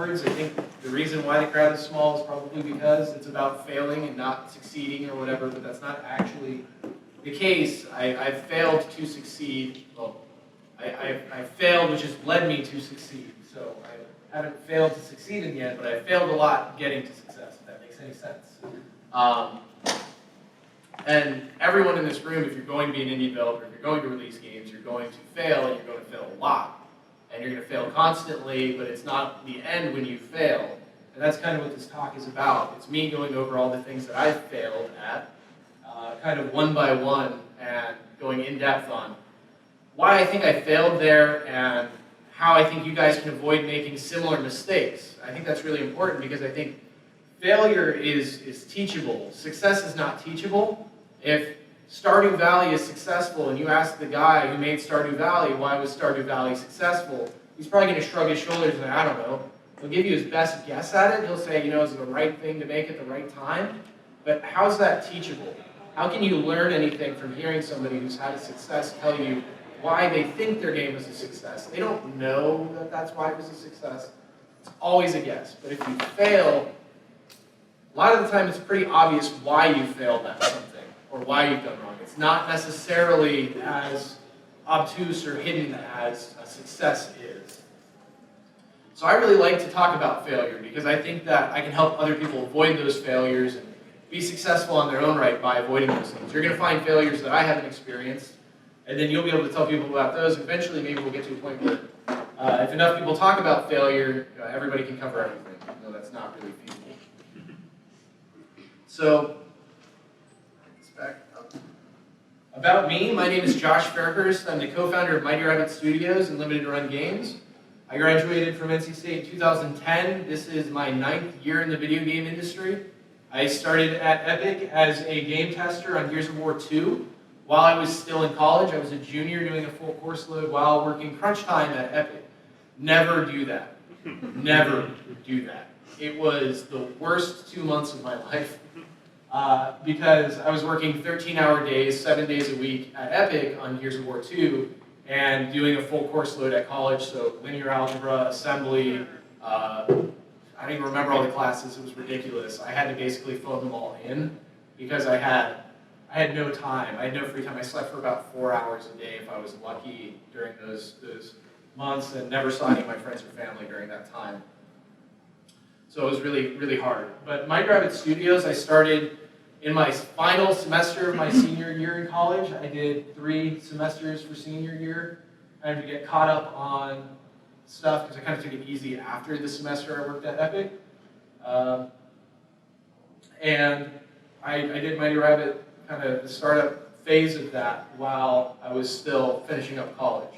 upwards. I think the reason why the crowd is small is probably because it's about failing and not succeeding or whatever, but that's not actually the case. I've failed to succeed. Well, I failed, which has led me to succeed. So I haven't failed to succeed in yet, but I failed a lot getting to success, if that makes any sense. And everyone in this room, if you're going to be an indie developer, if you're going to release games, you're going to fail, and you're going to fail a lot. And you're going to fail constantly, but it's not the end when you fail. And that's kind of what this talk is about. It's me going over all the things that I've failed at, kind of one by one, and going in depth on why I think I failed there and how I think you guys can avoid making similar mistakes. I think that's really important because I think failure is teachable. Success is not teachable. If Stardew Valley is successful and you ask the guy who made Stardew Valley why was Stardew Valley successful, he's probably going to shrug his shoulders and say, I don't know. He'll give you his best guess at it. He'll say, you know, it's the right thing to make at the right time. But how's that teachable? How can you learn anything from hearing somebody who's had a success tell you why they think their game was a success? They don't know that that's why it was a success. It's always a guess. But if you fail, a lot of the time it's pretty obvious why you failed at something or why you've done wrong. It's not necessarily as obtuse or hidden as a success is. So I really like to talk about failure because I think that I can help other people avoid those failures and be successful on their own right by avoiding those things. You're going to find failures that I haven't experienced, and then you'll be able to tell people about those. Eventually, maybe we'll get to a point where if enough people talk about failure, everybody can cover everything, even though that's not really feasible. So, back up. About me, my name is Josh Fairhurst. I'm the co-founder of Mighty Rabbit Studios and Limited Run Games. I graduated from NC State in 2010. This is my 9th year in the video game industry. I started at Epic as a game tester on Gears of War 2. While I was still in college, I was a junior doing a full course load while working crunch time at Epic. Never do that. Never do that. It was the worst 2 months of my life. Because I was working 13-hour days, 7 days a week at Epic on Gears of War 2, and doing a full course load at college, so linear algebra, assembly, I don't even remember all the classes, it was ridiculous. I had to basically phone them all in, because I had no time, I had no free time. I slept for about 4 hours a day if I was lucky during those months, and never saw any of my friends or family during that time. So it was really, really hard. But Mighty Rabbit Studios, I started in my final semester of my senior year in college. I did 3 semesters for senior year. I had to get caught up on stuff because I kind of took it easy after the semester I worked at Epic. And I did Mighty Rabbit, kind of the startup phase of that while I was still finishing up college.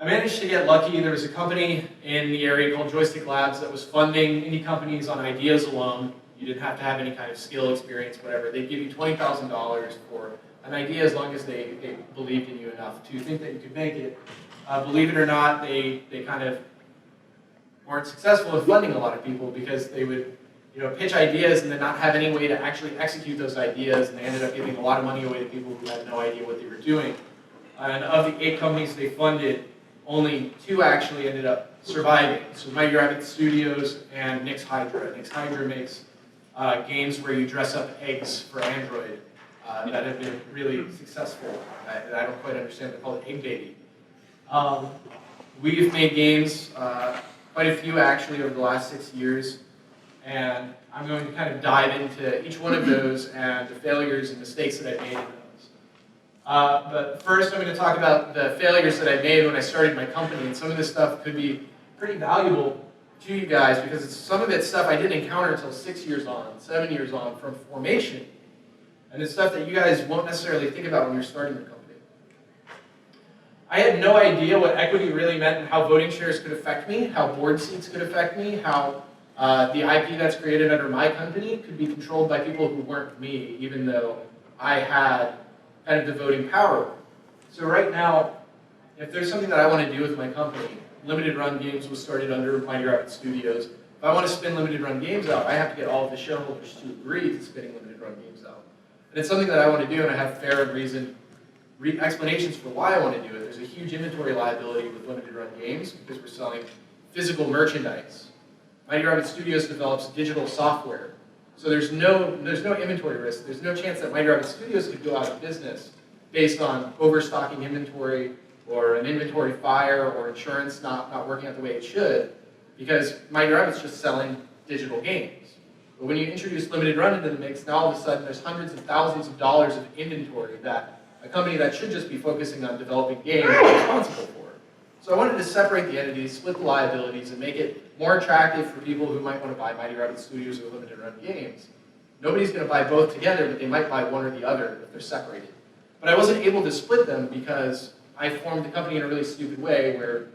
I managed to get lucky. There was a company in the area called Joystick Labs that was funding indie companies on ideas alone. You didn't have to have any kind of skill, experience, whatever. They'd give you $20,000 for an idea as long as they believed in you enough to think that you could make it. Believe it or not, they kind of weren't successful in funding a lot of people because they would pitch ideas and then not have any way to actually execute those ideas, and they ended up giving a lot of money away to people who had no idea what they were doing. And of the 8 companies they funded, only 2 actually ended up surviving. So Mighty Rabbit Studios and Nix Hydra. Nix Hydra makes games where you dress up eggs for Android that have been really successful. I don't quite understand. They're called Egg Baby. We've made games, quite a few actually, over the last 6 years. And I'm going to kind of dive into each one of those and the failures and mistakes that I've made in those. But first I'm going to talk about the failures that I made when I started my company, and some of this stuff could be pretty valuable to you guys because some of it's stuff I didn't encounter until 6 years on, 7 years on from formation. And it's stuff that you guys won't necessarily think about when you're starting your company. I had no idea what equity really meant and how voting shares could affect me, how board seats could affect me, how the IP that's created under my company could be controlled by people who weren't me, even though I had kind of the voting power. So right now, if there's something that I want to do with my company, Limited Run Games was started under Mighty Rabbit Studios. If I want to spin Limited Run Games out, I have to get all of the shareholders to agree to spinning Limited Run Games out. And it's something that I want to do, and I have fair and reasoned explanations for why I want to do it. There's a huge inventory liability with Limited Run Games because we're selling physical merchandise. Mighty Rabbit Studios develops digital software. So there's no inventory risk. There's no chance that Mighty Rabbit Studios could go out of business based on overstocking inventory or an inventory fire or insurance not working out the way it should, because Mighty Rabbit's just selling digital games. But when you introduce limited run into the mix, now all of a sudden there's hundreds of thousands of dollars of inventory that a company that should just be focusing on developing games is responsible for. So I wanted to separate the entities, split the liabilities, and make it more attractive for people who might want to buy Mighty Rabbit Studios or limited run games. Nobody's going to buy both together, but they might buy one or the other if they're separated. But I wasn't able to split them because I formed the company in a really stupid way where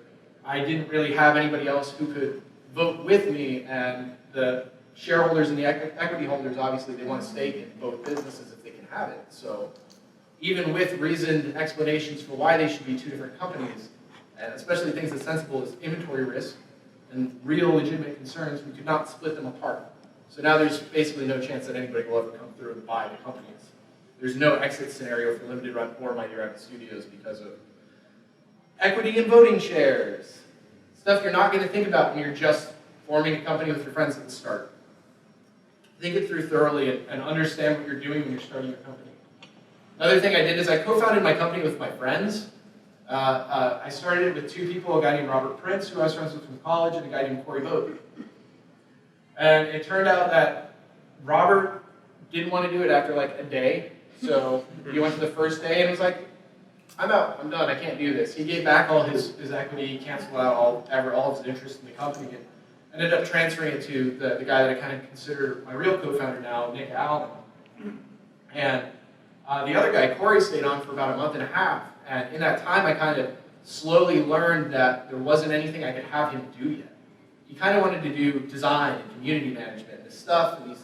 I didn't really have anybody else who could vote with me, and the shareholders and the equity holders, obviously, they want to stake in both businesses if they can have it. So even with reasoned explanations for why they should be two different companies, and especially things as sensible as inventory risk and real legitimate concerns, we could not split them apart. So now there's basically no chance that anybody will ever come through and buy the companies. There's no exit scenario for Limited Run or Mighty Rabbit Studios because of equity and voting shares. Stuff you're not going to think about when you're just forming a company with your friends at the start. Think it through thoroughly and understand what you're doing when you're starting your company. Another thing I did is I co-founded my company with my friends. I started it with two people, a guy named Robert Prince, who I was friends with from college, and a guy named Corey Vogt. And it turned out that Robert didn't want to do it after like a day. So he went to the first day and was like, I'm out, I'm done, I can't do this. He gave back all his equity, canceled out all of his interest in the company, and ended up transferring it to the guy that I kind of consider my real co-founder now, Nick Allen. And the other guy, Corey, stayed on for about a month and a half. And in that time, I kind of slowly learned that there wasn't anything I could have him do yet. He kind of wanted to do design and community management, this stuff, and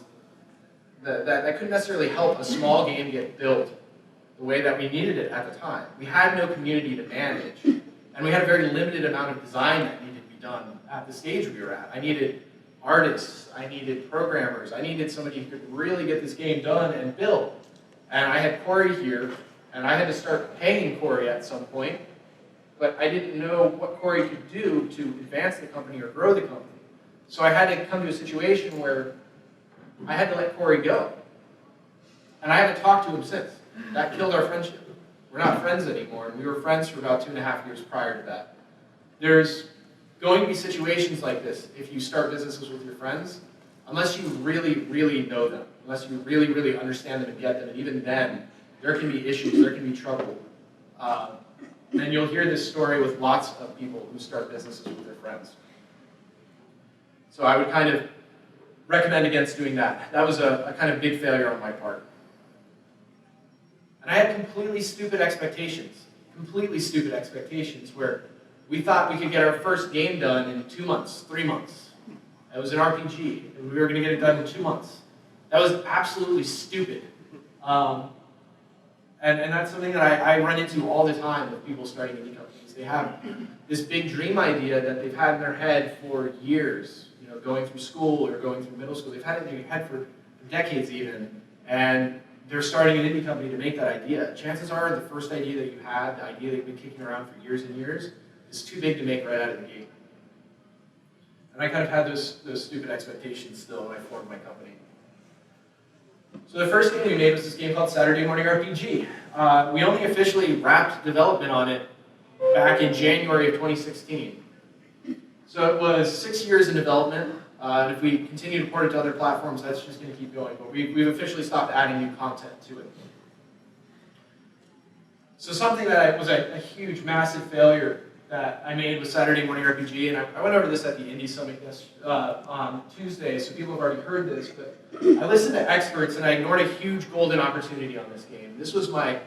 that couldn't necessarily help a small game get built the way that we needed it at the time. We had no community to manage, and we had a very limited amount of design that needed to be done at the stage we were at. I needed artists, I needed programmers, I needed somebody who could really get this game done and built. And I had Corey here, and I had to start paying Corey at some point, but I didn't know what Corey could do to advance the company or grow the company. So I had to come to a situation where I had to let Corey go. And I haven't talked to him since. That killed our friendship. We're not friends anymore, and we were friends for about 2.5 years prior to that. There's going to be situations like this if you start businesses with your friends, unless you really, really know them, unless you really, really understand them and get them, and even then, there can be issues, there can be trouble. And you'll hear this story with lots of people who start businesses with their friends. So I would kind of recommend against doing that. That was a kind of big failure on my part. And I had completely stupid expectations where we thought we could get our first game done in 2 months, 3 months. It was an RPG, and we were going to get it done in 2 months. That was absolutely stupid. And that's something that I run into all the time with people starting indie companies. They have this big dream idea that they've had in their head for years, you know, going through school or going through middle school. They've had it in their head for decades even, and they're starting an indie company to make that idea. Chances are the first idea that you had, the idea that you've been kicking around for years and years, is too big to make right out of the gate. And I kind of had those stupid expectations still when I formed my company. So the first game we made was this game called Saturday Morning RPG. We only officially wrapped development on it back in January of 2016. So it was 6 years in development, and if we continue to port it to other platforms, that's just going to keep going. But we've officially stopped adding new content to it. So something that was a huge, massive failure that I made with Saturday Morning RPG, and I went over this at the Indie Summit on Tuesday, so people have already heard this, but I listened to experts and I ignored a huge golden opportunity on this game. This was my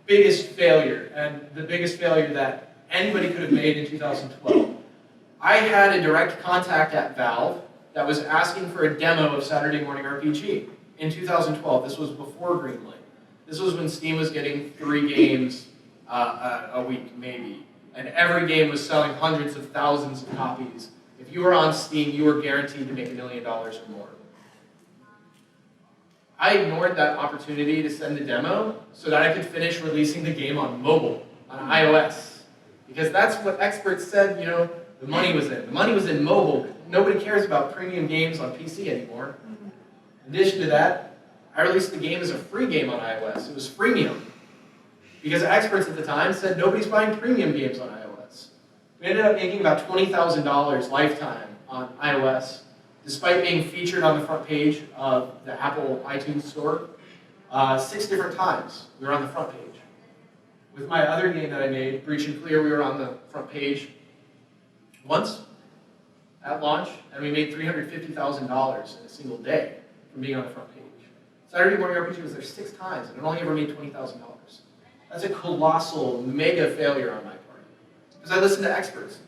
biggest failure, and the biggest failure that anybody could have made in 2012. I had a direct contact at Valve that was asking for a demo of Saturday Morning RPG in 2012. This was before Greenlight. This was when Steam was getting 3 games a week, maybe. And every game was selling hundreds of thousands of copies. If you were on Steam, you were guaranteed to make $1 million or more. I ignored that opportunity to send a demo so that I could finish releasing the game on mobile, on iOS. Because that's what experts said, you know, the money was in. The money was in mobile. Nobody cares about premium games on PC anymore. In addition to that, I released the game as a free game on iOS. It was freemium. Because experts at the time said nobody's buying premium games on iOS. We ended up making about $20,000 lifetime on iOS, despite being featured on the front page of the Apple iTunes Store 6 different times. We were on the front page. With my other game that I made, Breach and Clear, we were on the front page once at launch, and we made $350,000 in a single day from being on the front page. Saturday Morning RPG was there 6 times, and it only ever made $20,000. That's a colossal, mega failure on my part, because I listened to experts.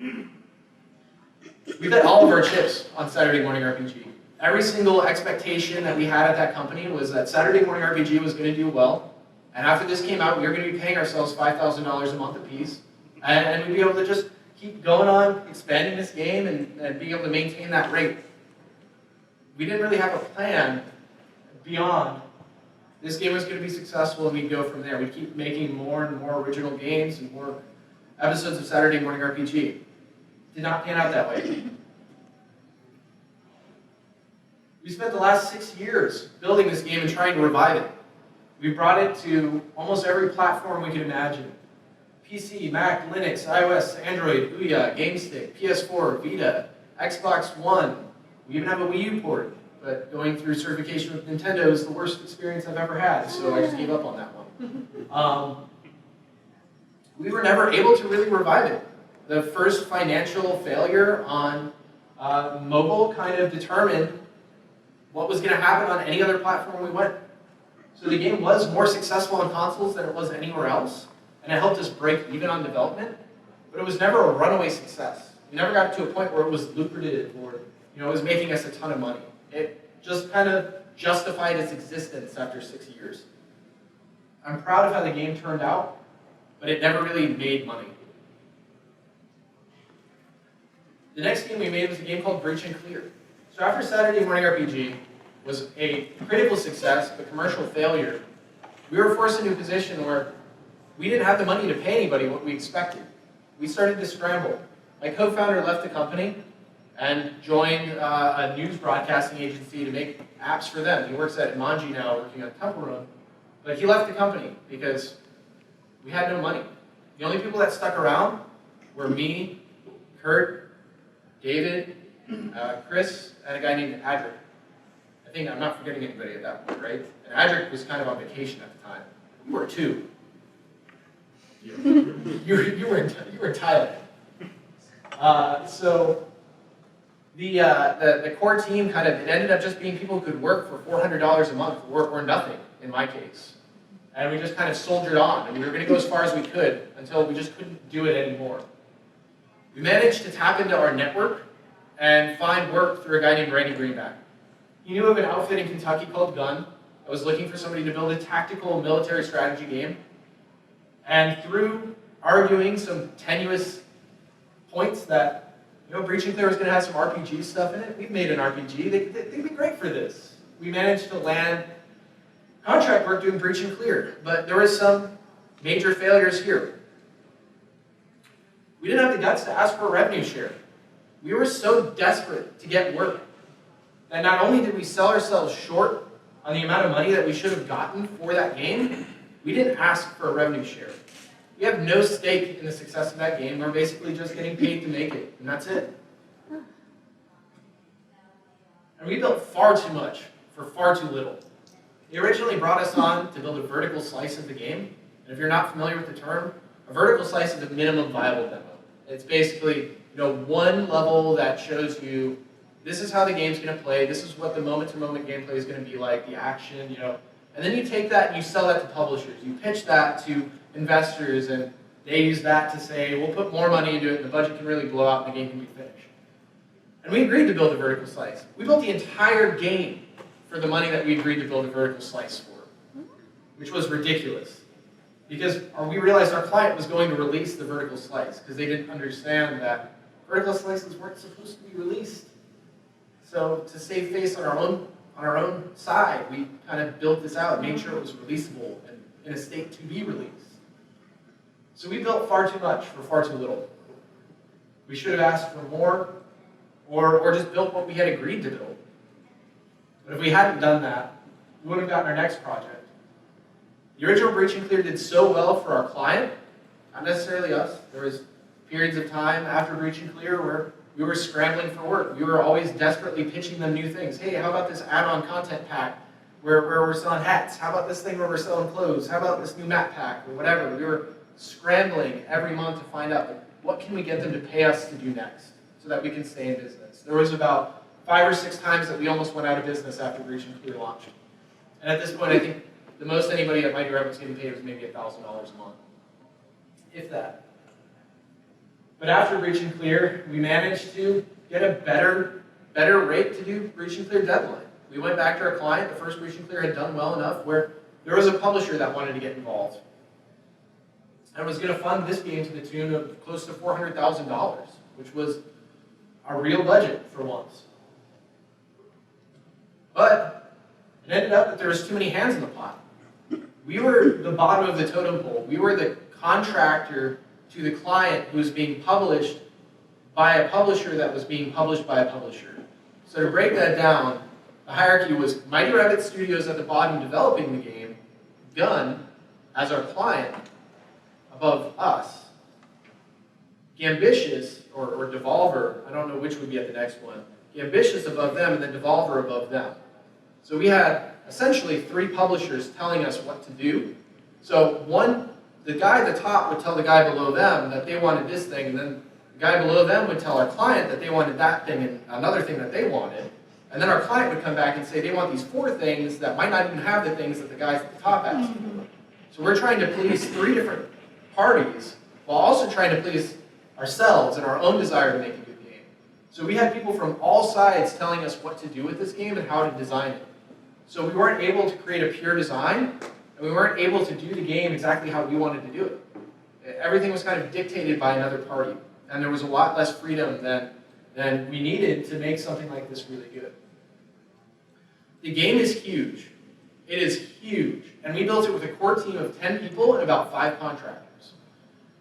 We bet all of our chips on Saturday Morning RPG. Every single expectation that we had at that company was that Saturday Morning RPG was going to do well, and after this came out, we were going to be paying ourselves $5,000 a month apiece, and we'd be able to just keep going on, expanding this game, and being able to maintain that rate. We didn't really have a plan beyond this game was going to be successful, and we'd go from there. We'd keep making more and more original games and more episodes of Saturday Morning RPG. Did not pan out that way. We spent the last 6 years building this game and trying to revive it. We brought it to almost every platform we could imagine. PC, Mac, Linux, iOS, Android, Ouya, GameStick, PS4, Vita, Xbox One. We even have a Wii U port, but going through certification with Nintendo is the worst experience I've ever had, so I just gave up on that one. We were never able to really revive it. The first financial failure on mobile kind of determined what was going to happen on any other platform we went. So the game was more successful on consoles than it was anywhere else, and it helped us break even on development, but it was never a runaway success. We never got to a point where it was lucrative or it was making us a ton of money. It just kind of justified its existence after 6 years. I'm proud of how the game turned out, but it never really made money. The next game we made was a game called Breach and Clear. So after Saturday Morning RPG was a critical success, but commercial failure, we were forced into a position where we didn't have the money to pay anybody what we expected. We started to scramble. My co-founder left the company and joined a news broadcasting agency to make apps for them. He works at Imanji now, working on Temple Run. But he left the company because we had no money. The only people that stuck around were me, Kurt, David, Chris, and a guy named Adric. I think I'm not forgetting anybody at that point, right? And Adric was kind of on vacation at the time. You were too. You were in Thailand. So the core team it ended up just being people who could work for $400 a month or nothing in my case. And we just kind of soldiered on, and we were going to go as far as we could until we just couldn't do it anymore. We managed to tap into our network and find work through a guy named Randy Greenback. He knew of an outfit in Kentucky called Gun that was looking for somebody to build a tactical military strategy game. And through arguing some tenuous points that Breach and Clear was going to have some RPG stuff in it, we've made an RPG. They'd be great for this. We managed to land contract work doing Breach and Clear, but there was some major failures here. We didn't have the guts to ask for a revenue share. We were so desperate to get work that not only did we sell ourselves short on the amount of money that we should have gotten for that game, we didn't ask for a revenue share. We have no stake in the success of that game. We're basically just getting paid to make it, and that's it. And we built far too much for far too little. They originally brought us on to build a vertical slice of the game. And if you're not familiar with the term, a vertical slice is a minimum viable demo. It's basically one level that shows you this is how the game's going to play, this is what the moment-to-moment gameplay is going to be like, the action, And then you take that and you sell that to publishers. You pitch that to investors, and they use that to say, we'll put more money into it, and the budget can really blow out, and the game can be finished. And we agreed to build a vertical slice. We built the entire game for the money that we agreed to build a vertical slice for, which was ridiculous. Because we realized our client was going to release the vertical slice, because they didn't understand that vertical slices weren't supposed to be released. So to save face on our own side, we kind of built this out and made sure it was releasable and in a state to be released. So we built far too much for far too little. We should have asked for more, or just built what we had agreed to build. But if we hadn't done that, we would have gotten our next project. The original Breach and Clear did so well for our client, not necessarily us. There was periods of time after Breach and Clear where we were scrambling for work. We were always desperately pitching them new things. Hey, how about this add-on content pack where we're selling hats? How about this thing where we're selling clothes? How about this new map pack or whatever? We were scrambling every month to find out, like, what can we get them to pay us to do next so that we can stay in business. There was about 5 or 6 times that we almost went out of business after Breach and Clear launched. And at this point, I think the most anybody at Mighty Rabbit was getting paid was maybe $1,000 a month, if that. But after Breach and Clear, we managed to get a better rate to do Breach and Clear deadline. We went back to our client. The first Breach and Clear had done well enough where there was a publisher that wanted to get involved and was going to fund this game to the tune of close to $400,000, which was a real budget for once. But it ended up that there was too many hands in the pot. We were the bottom of the totem pole. We were the contractor to the client who was being published by a publisher that was being published by a publisher. So to break that down, the hierarchy was Mighty Rabbit Studios at the bottom developing the game, Gun as our client above us, Gambitious, or Devolver, I don't know which would be at the next one, Gambitious above them, and then Devolver above them. So we had essentially 3 publishers telling us what to do. So the guy at the top would tell the guy below them that they wanted this thing, and then the guy below them would tell our client that they wanted that thing and another thing that they wanted. And then our client would come back and say they want these 4 things that might not even have the things that the guys at the top asked for. So we're trying to please 3 different parties while also trying to please ourselves and our own desire to make a good game. So we had people from all sides telling us what to do with this game and how to design it. So we weren't able to create a pure design, and we weren't able to do the game exactly how we wanted to do it. Everything was kind of dictated by another party, and there was a lot less freedom than we needed to make something like this really good. The game is huge. It is huge, and we built it with a core team of 10 people and about 5 contractors.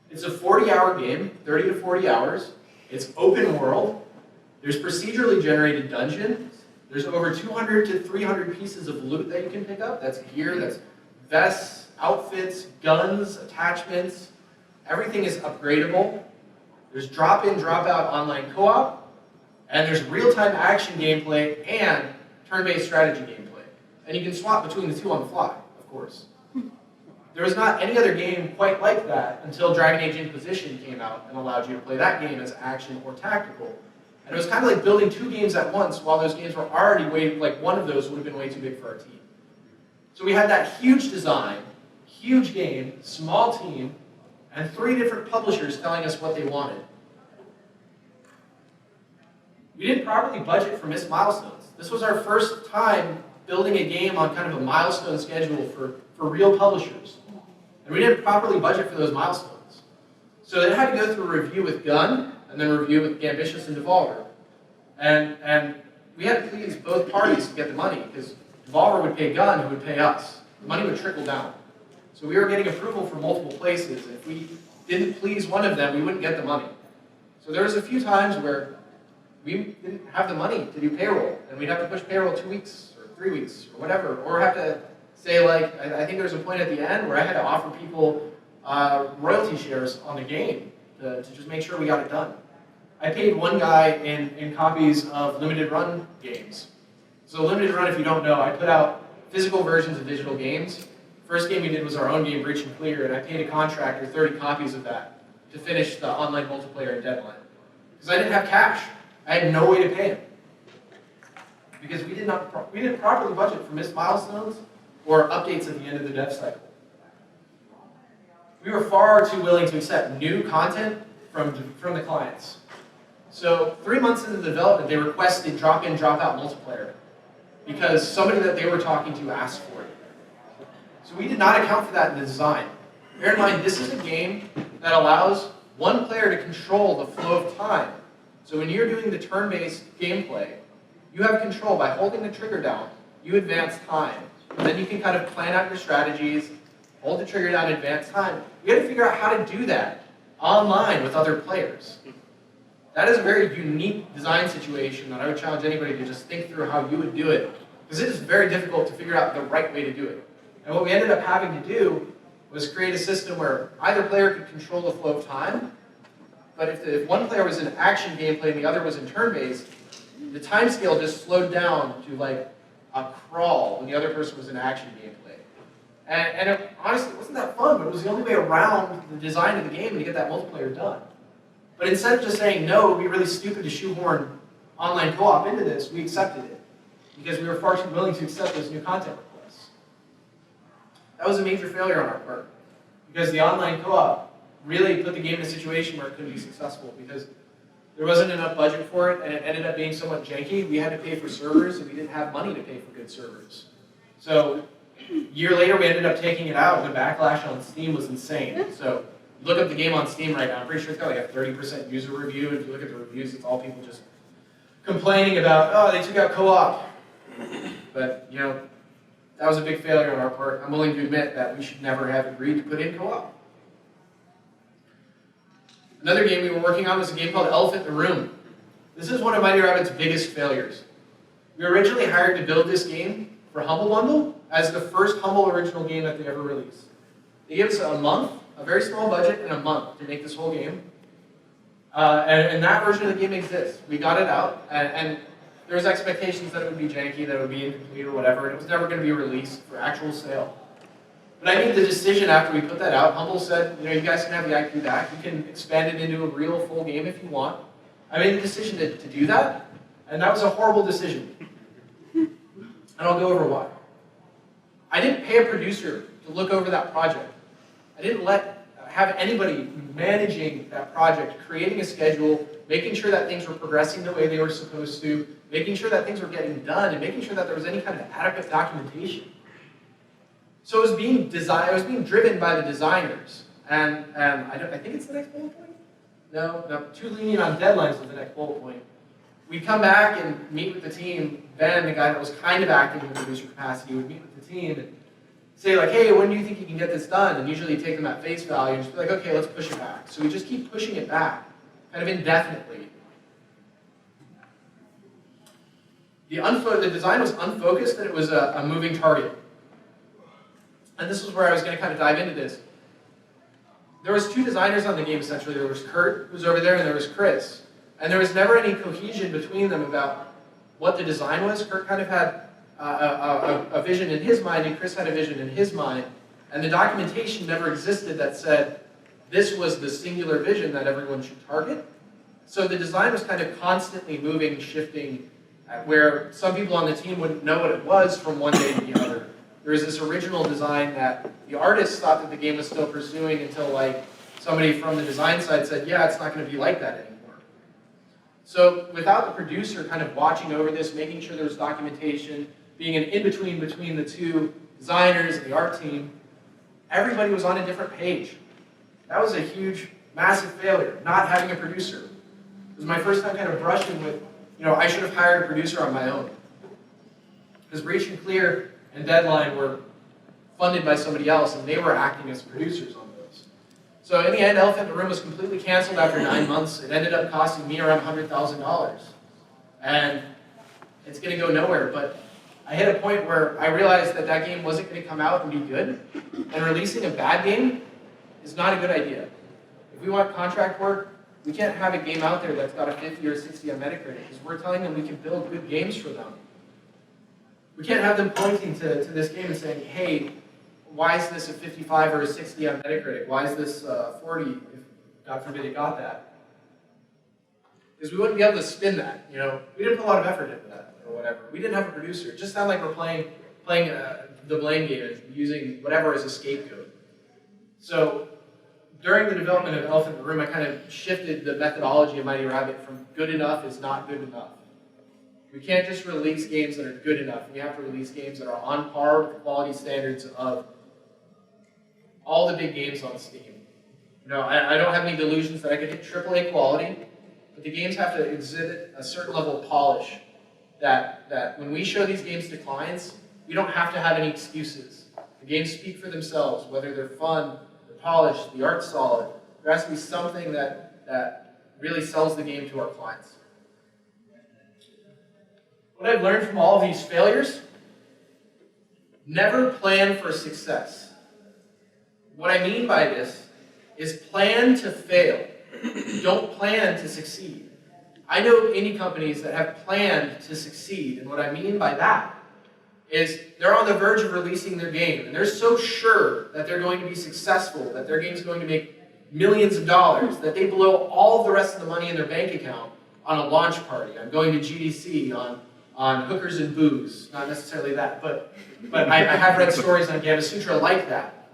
It's a 40-hour game, 30 to 40 hours. It's open world. There's procedurally generated dungeons. There's over 200 to 300 pieces of loot that you can pick up. That's gear, that's vests, outfits, guns, attachments. Everything is upgradable. There's drop-in, drop-out online co-op. And there's real-time action gameplay and turn-based strategy gameplay. And you can swap between the 2 on the fly, of course. There was not any other game quite like that until Dragon Age Inquisition came out and allowed you to play that game as action or tactical. And it was kind of like building 2 games at once while those games were already one of those would have been way too big for our team. So we had that huge design, huge game, small team, and 3 different publishers telling us what they wanted. We didn't properly budget for missed milestones. This was our first time building a game on kind of a milestone schedule for real publishers. And we didn't properly budget for those milestones. So it had to go through a review with Gun, and then a review with Gambitious and Devolver. And we had to please both parties to get the money, because Devolver would pay Gun, who would pay us. The money would trickle down. So we were getting approval from multiple places. If we didn't please one of them, we wouldn't get the money. So there was a few times where we didn't have the money to do payroll, and we'd have to push payroll 2 weeks, or 3 weeks, or whatever, or have to say, like, I think there was a point at the end where I had to offer people royalty shares on the game to just make sure we got it done. I paid one guy in copies of limited run games. So limited run, if you don't know, I put out physical versions of digital games. First game we did was our own game, Breach and Clear, and I paid a contractor 30 copies of that to finish the online multiplayer and deadline. Because I didn't have cash. I had no way to pay him. Because we didn't properly budget for missed milestones or updates at the end of the dev cycle. We were far too willing to accept new content from the clients. So 3 months into the development, they requested drop-in, drop-out multiplayer because somebody that they were talking to asked for it. So we did not account for that in the design. Bear in mind, this is a game that allows one player to control the flow of time. So when you're doing the turn-based gameplay, you have control. By holding the trigger down, you advance time. And then you can kind of plan out your strategies, hold the trigger down, advance time. We had to figure out how to do that online with other players. That is a very unique design situation that I would challenge anybody to just think through how you would do it, because it is very difficult to figure out the right way to do it. And what we ended up having to do was create a system where either player could control the flow of time, but if one player was in action gameplay and the other was in turn-based, the time scale just slowed down to like a crawl when the other person was in action gameplay. And it, honestly, it wasn't that fun, but it was the only way around the design of the game to get that multiplayer done. But instead of just saying, no, it would be really stupid to shoehorn online co-op into this, we accepted it, because we were far too willing to accept those new content requests. That was a major failure on our part, because the online co-op really put the game in a situation where it couldn't be successful, because there wasn't enough budget for it, and it ended up being somewhat janky. We had to pay for servers, and we didn't have money to pay for good servers. So a year later, we ended up taking it out, and the backlash on Steam was insane. So look up the game on Steam right now. I'm pretty sure it's got like a 30% user review. And if you look at the reviews, it's all people just complaining about, oh, they took out co-op. But, you know, that was a big failure on our part. I'm willing to admit that we should never have agreed to put in co-op. Another game we were working on was a game called Elephant in the Room. This is one of Mighty Rabbit's biggest failures. We were originally hired to build this game for Humble Bundle as the first Humble original game that they ever released. They gave us a month, a very small budget, and a month to make this whole game. And that version of the game exists. We got it out, and there was expectations that it would be janky, that it would be incomplete or whatever, and it was never going to be released for actual sale. But I made the decision after we put that out. Humble said, you know, you guys can have the IP back. You can expand it into a real full game if you want. I made the decision to do that, and that was a horrible decision. And I'll go over why. I didn't pay a producer to look over that project. I didn't have anybody managing that project, creating a schedule, making sure that things were progressing the way they were supposed to, making sure that things were getting done, and making sure that there was any kind of adequate documentation. So it was being designed. It was being driven by the designers, and I think it's the next bullet point. No, too lenient on deadlines was the next bullet point. We'd come back and meet with the team. Ben, the guy that was kind of acting in the producer capacity, would meet with the team and say like, hey, when do you think you can get this done? And usually take them at face value and just be like, okay, let's push it back. So we just keep pushing it back, kind of indefinitely. The design was unfocused, and it was a moving target. And this is where I was going to kind of dive into this. There was two designers on the game, essentially. There was Kurt, who's over there, and there was Chris. And there was never any cohesion between them about what the design was. Kurt kind of had a vision in his mind, and Chris had a vision in his mind. And the documentation never existed that said this was the singular vision that everyone should target. So the design was kind of constantly moving, shifting, where some people on the team wouldn't know what it was from one day to the other. There was this original design that the artists thought that the game was still pursuing until like somebody from the design side said, yeah, it's not going to be like that anymore. So without the producer kind of watching over this, making sure there was documentation, being an in-between between the two designers and the art team, everybody was on a different page. That was a huge, massive failure, not having a producer. It was my first time kind of brushing with, you know, I should have hired a producer on my own. Because Breach and Clear and Deadline were funded by somebody else, and they were acting as producers on those. So in the end, Elephant in the Room was completely canceled after 9 months. It ended up costing me around $100,000. And it's going to go nowhere, but I hit a point where I realized that that game wasn't going to come out and be good, and releasing a bad game is not a good idea. If we want contract work, we can't have a game out there that's got a 50 or 60 on Metacritic, because we're telling them we can build good games for them. We can't have them pointing to this game and saying, hey, why is this a 55 or a 60 on Metacritic? Why is this 40, if God forbid it got that? Because we wouldn't be able to spin that, you know. We didn't put a lot of effort into that, or whatever. We didn't have a producer. It just sounded like we're playing the blame game and using whatever as a scapegoat. So during the development of Elephant in the Room, I kind of shifted the methodology of Mighty Rabbit from good enough is not good enough. We can't just release games that are good enough. We have to release games that are on par with the quality standards of all the big games on Steam. You know, I don't have any delusions that I could hit AAA quality, but the games have to exhibit a certain level of polish that when we show these games to clients, we don't have to have any excuses. The games speak for themselves, whether they're fun, they're polished, the art's solid. There has to be something that really sells the game to our clients. What I've learned from all of these failures, never plan for success. What I mean by this is plan to fail. Don't plan to succeed. I know indie companies that have planned to succeed, and what I mean by that is they're on the verge of releasing their game, and they're so sure that they're going to be successful, that their game's going to make millions of dollars, that they blow all the rest of the money in their bank account on a launch party. I'm going to GDC, on hookers and booze. Not necessarily that, but I have read stories on Gamasutra like that.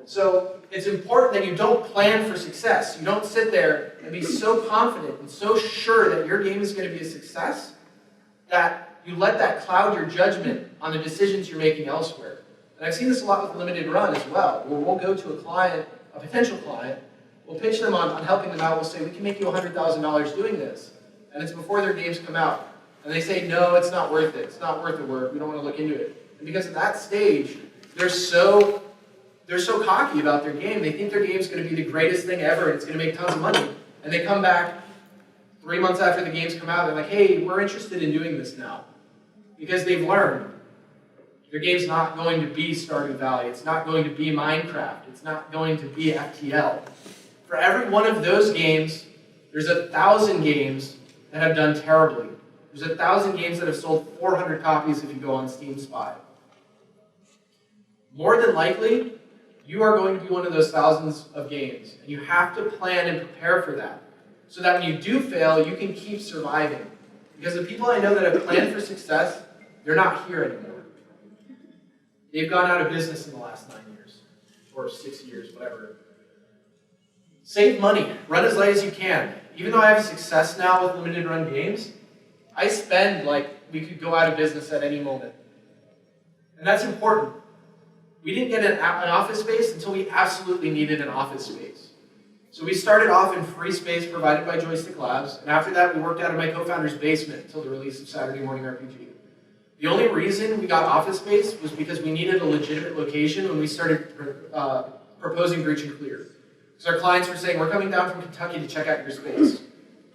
So it's important that you don't plan for success. You don't sit there and be so confident and so sure that your game is going to be a success that you let that cloud your judgment on the decisions you're making elsewhere. And I've seen this a lot with limited run as well, where we'll go to a client, a potential client, we'll pitch them on helping them out, we'll say, we can make you $100,000 doing this. And it's before their games come out. And they say, no, it's not worth it. It's not worth the work. We don't want to look into it. And because at that stage, they're so cocky about their game. They think their game's going to be the greatest thing ever and it's going to make tons of money. And they come back 3 months after the games come out, they're like, hey, we're interested in doing this now. Because they've learned their game's not going to be Stardew Valley. It's not going to be Minecraft. It's not going to be FTL. For every one of those games, there's 1,000 games that have done terribly. There's 1,000 games that have sold 400 copies if you go on Steam Spy. More than likely, you are going to be one of those thousands of games. And you have to plan and prepare for that. So that when you do fail, you can keep surviving. Because the people I know that have planned for success, they're not here anymore. They've gone out of business in the last 9 years. Or 6 years, whatever. Save money. Run as light as you can. Even though I have success now with limited run games, I spend like we could go out of business at any moment. And that's important. We didn't get an office space until we absolutely needed an office space. So we started off in free space provided by Joystick Labs, and after that we worked out of my co-founder's basement until the release of Saturday Morning RPG. The only reason we got office space was because we needed a legitimate location when we started proposing Breach and Clear. Because our clients were saying, we're coming down from Kentucky to check out your space.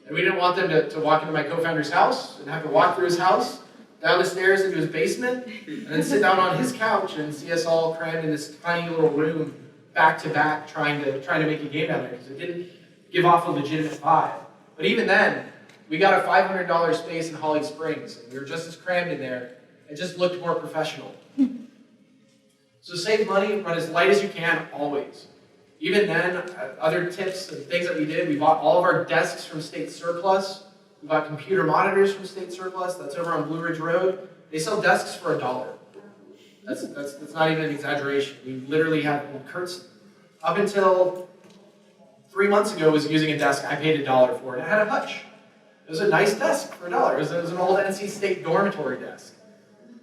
And we didn't want them to walk into my co-founder's house and have to walk through his house, down the stairs into his basement, and then sit down on his couch and see us all crammed in this tiny little room, back to back, trying to make a game out of it, because it didn't give off a legitimate vibe. But even then, we got a $500 space in Holly Springs, and we were just as crammed in there. It just looked more professional. So save money, run as light as you can, always. Even then, other tips and things that we did, we bought all of our desks from State Surplus. We bought computer monitors from State Surplus. That's over on Blue Ridge Road. They sell desks for $1. That's not even an exaggeration. We literally have, Kurt's, up until 3 months ago, was using a desk I paid $1 for. It had a hutch. It was a nice desk for $1. It was an old NC State dormitory desk.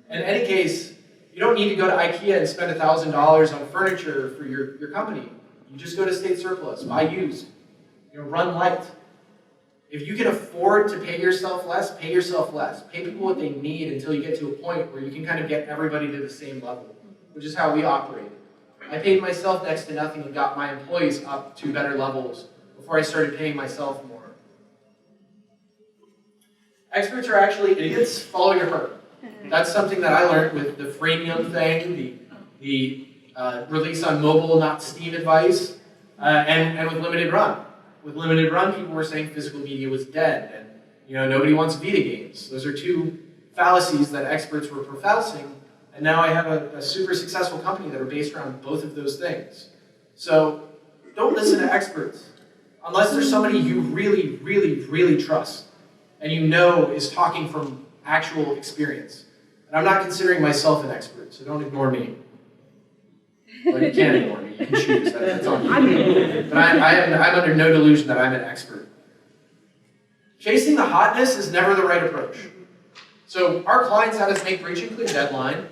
In any case, you don't need to go to IKEA and spend $1,000 on furniture for your company. You just go to State Surplus, buy used, run light. If you can afford to pay yourself less, pay yourself less. Pay people what they need until you get to a point where you can kind of get everybody to the same level, which is how we operate. I paid myself next to nothing and got my employees up to better levels before I started paying myself more. Experts are actually idiots. Follow your heart. That's something that I learned with the freemium thing, the release on mobile, not Steam advice, and with limited run. With limited run, people were saying physical media was dead, and nobody wants Vita games. Those are two fallacies that experts were professing, and now I have a super successful company that are based around both of those things. So don't listen to experts unless there's somebody you really, really, really trust and is talking from actual experience. And I'm not considering myself an expert, so don't ignore me. Well, you can ignore me. You can choose. That's on you. But I'm under no delusion that I'm an expert. Chasing the hotness is never the right approach. So our clients had us make Breach and Clear deadline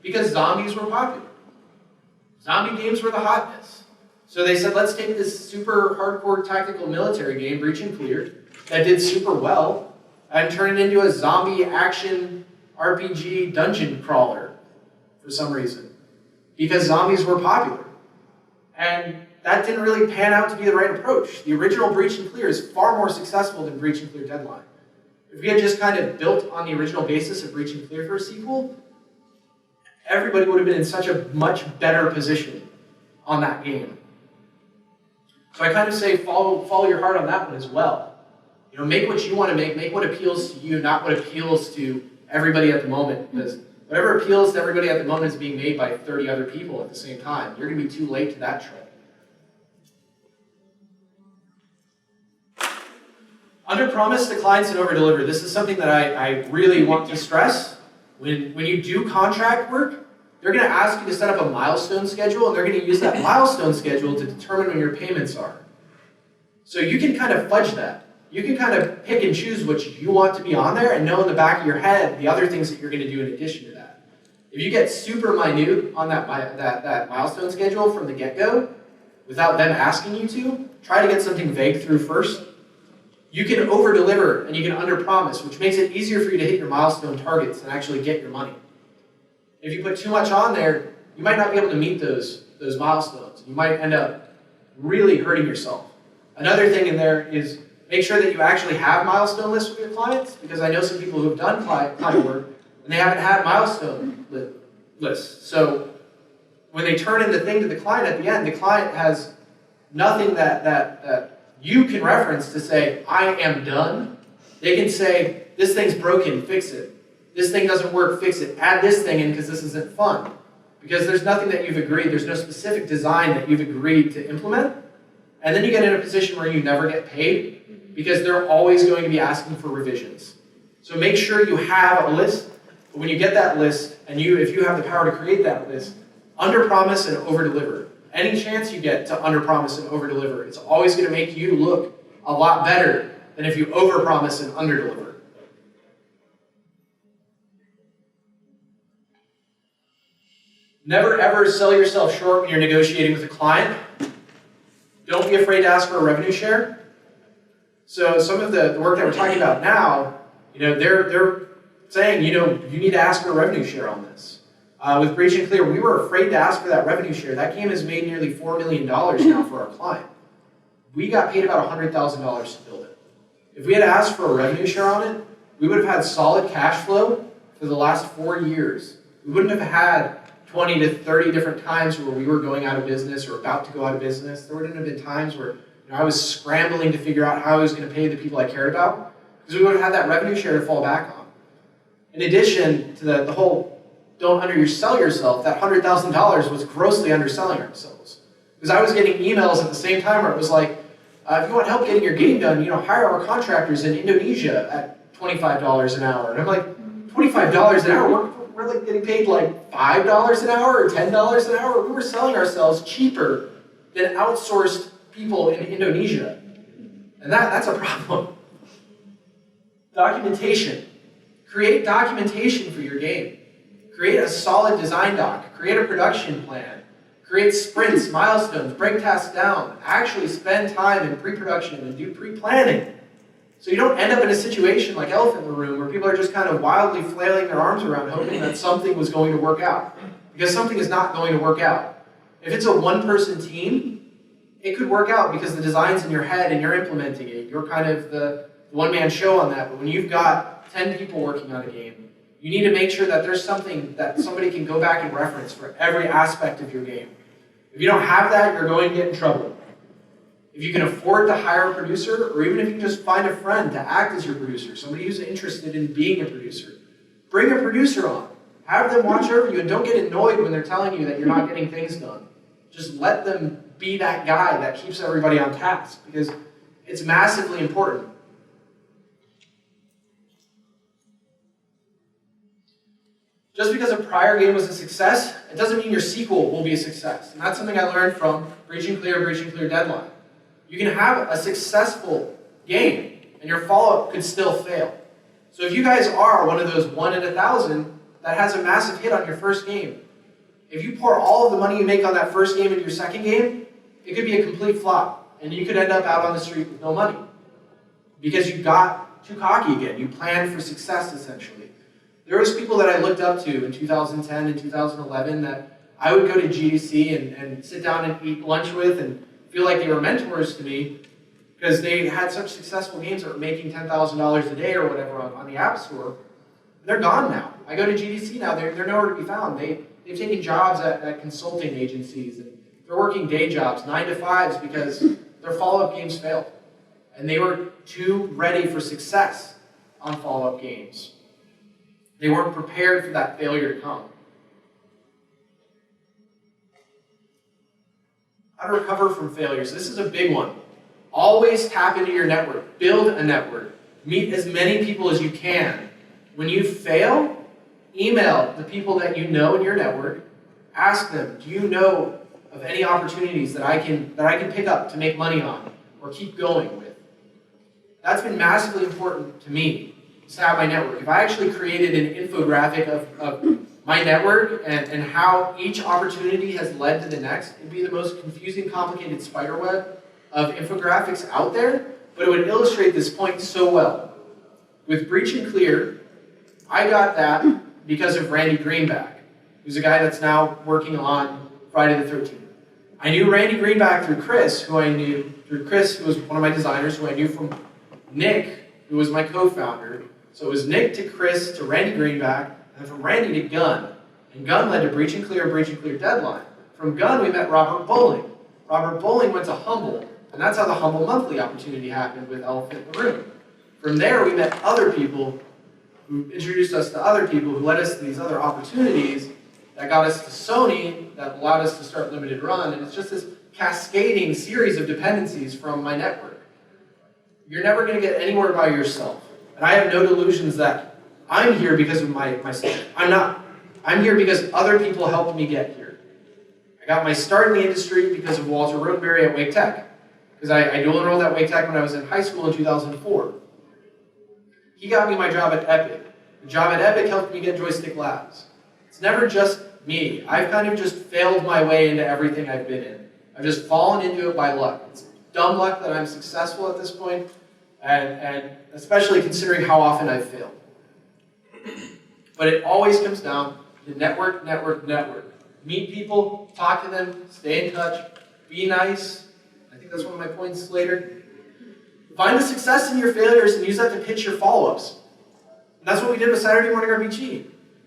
because zombies were popular. Zombie games were the hotness. So they said, let's take this super hardcore tactical military game, Breach and Clear, that did super well, and turn it into a zombie action RPG dungeon crawler for some reason. Because zombies were popular. And that didn't really pan out to be the right approach. The original breach and clear is far more successful than breach and clear deadline. If we had just kind of built on the original basis of breach and clear for a sequel, everybody would have been in such a much better position on that game. So I kind of say follow your heart on that one as well. You know, make what you want to make what appeals to you, not what appeals to everybody at the moment, because whatever appeals to everybody at the moment is being made by 30 other people at the same time. You're going to be too late to that trend. Under-promise to clients and over-deliver. This is something that I really want to stress. When you do contract work, they're going to ask you to set up a milestone schedule, and they're going to use that milestone schedule to determine when your payments are. So you can kind of fudge that. You can kind of pick and choose what you want to be on there and know in the back of your head the other things that you're going to do in addition to that. If you get super minute on that milestone schedule from the get-go, without them asking you to, try to get something vague through first. You can over-deliver and you can under-promise, which makes it easier for you to hit your milestone targets and actually get your money. If you put too much on there, you might not be able to meet those milestones. You might end up really hurting yourself. Another thing in there is make sure that you actually have milestone lists with your clients, because I know some people who have done client work and they haven't had milestone lists. So when they turn in the thing to the client at the end, the client has nothing that you can reference to say, I am done. They can say, this thing's broken, fix it. This thing doesn't work, fix it. Add this thing in because this isn't fun. Because there's nothing that you've agreed, there's no specific design that you've agreed to implement. And then you get in a position where you never get paid because they're always going to be asking for revisions. So make sure you have a list, but when you get that list, and if you have the power to create that list, under-promise and over-deliver. Any chance you get to under-promise and over-deliver, it's always going to make you look a lot better than if you over-promise and under-deliver. Never ever sell yourself short when you're negotiating with a client. Don't be afraid to ask for a revenue share. So some of the work that we're talking about now, they're saying, you need to ask for a revenue share on this. With Breach and Clear, we were afraid to ask for that revenue share. That game has made nearly $4 million now for our client. We got paid about $100,000 to build it. If we had asked for a revenue share on it, we would have had solid cash flow for the last 4 years. We wouldn't have had 20 to 30 different times where we were going out of business or about to go out of business. There wouldn't have been times where I was scrambling to figure out how I was going to pay the people I cared about, because we would have had that revenue share to fall back on. In addition to the whole don't undersell yourself, that $100,000 was grossly underselling ourselves. Because I was getting emails at the same time where it was like, if you want help getting your game done, hire our contractors in Indonesia at $25 an hour. And I'm like, $25 an hour? We're like getting paid like $5 an hour or $10 an hour. We were selling ourselves cheaper than outsourced people in Indonesia. And that's a problem. Documentation. Create documentation for your game. Create a solid design doc. Create a production plan. Create sprints, milestones, break tasks down. Actually spend time in pre-production and do pre-planning. So you don't end up in a situation like Elephant in the Room where people are just kind of wildly flailing their arms around hoping that something was going to work out. Because something is not going to work out. If it's a one-person team, it could work out because the design's in your head and you're implementing it. You're kind of the one-man show on that. But when you've got 10 people working on a game, you need to make sure that there's something that somebody can go back and reference for every aspect of your game. If you don't have that, you're going to get in trouble. If you can afford to hire a producer, or even if you can just find a friend to act as your producer, somebody who's interested in being a producer, bring a producer on. Have them watch over you, and don't get annoyed when they're telling you that you're not getting things done. Just let them be that guy that keeps everybody on task, because it's massively important. Just because a prior game was a success, it doesn't mean your sequel will be a success. And that's something I learned from Breach and Clear Deadline. You can have a successful game, and your follow-up could still fail. So if you guys are one of those 1 in 1,000 that has a massive hit on your first game, if you pour all of the money you make on that first game into your second game, it could be a complete flop, and you could end up out on the street with no money. Because you got too cocky again. You planned for success, essentially. There was people that I looked up to in 2010 and 2011 that I would go to GDC and sit down and eat lunch with and feel like they were mentors to me because they had such successful games that were making $10,000 a day or whatever on the App Store. They're gone now. I go to GDC now, they're nowhere to be found. They've taken jobs at consulting agencies, and they're working day jobs, 9 to 5s, because their follow-up games failed. And they were too ready for success on follow-up games. They weren't prepared for that failure to come. How to recover from failures. This is a big one. Always tap into your network. Build a network. Meet as many people as you can. When you fail, email the people that you know in your network. Ask them, do you know of any opportunities that I can pick up to make money on or keep going with? That's been massively important to me, to have my network. If I actually created an infographic of my network and how each opportunity has led to the next, it'd be the most confusing, complicated spider web of infographics out there, but it would illustrate this point so well. With Breach and Clear, I got that because of Randy Greenback, who's a guy that's now working on Friday the 13th. I knew Randy Greenback through Chris, who was one of my designers, who I knew from Nick, who was my co-founder. So it was Nick to Chris to Randy Greenback, and from Randy to Gunn. And Gunn led to Breach and Clear Deadline. From Gunn, we met Robert Bowling. Robert Bowling went to Humble, and that's how the Humble Monthly opportunity happened with Elephant in the Room. From there, we met other people who introduced us to other people who led us to these other opportunities that got us to Sony, that allowed us to start Limited Run, and it's just this cascading series of dependencies from my network. You're never going to get anywhere by yourself. And I have no delusions that I'm here because of myself. I'm not. I'm here because other people helped me get here. I got my start in the industry because of Walter Rodenberry at Wake Tech, because I dual enrolled at Wake Tech when I was in high school in 2004. He got me my job at Epic. The job at Epic helped me get Joystick Labs. It's never just me. I've kind of just failed my way into everything I've been in. I've just fallen into it by luck. It's dumb luck that I'm successful at this point, and especially considering how often I've failed. But it always comes down to network. Meet people, talk to them, stay in touch, be nice. I think that's one of my points later. Find the success in your failures and use that to pitch your follow-ups. And that's what we did with Saturday Morning RPG.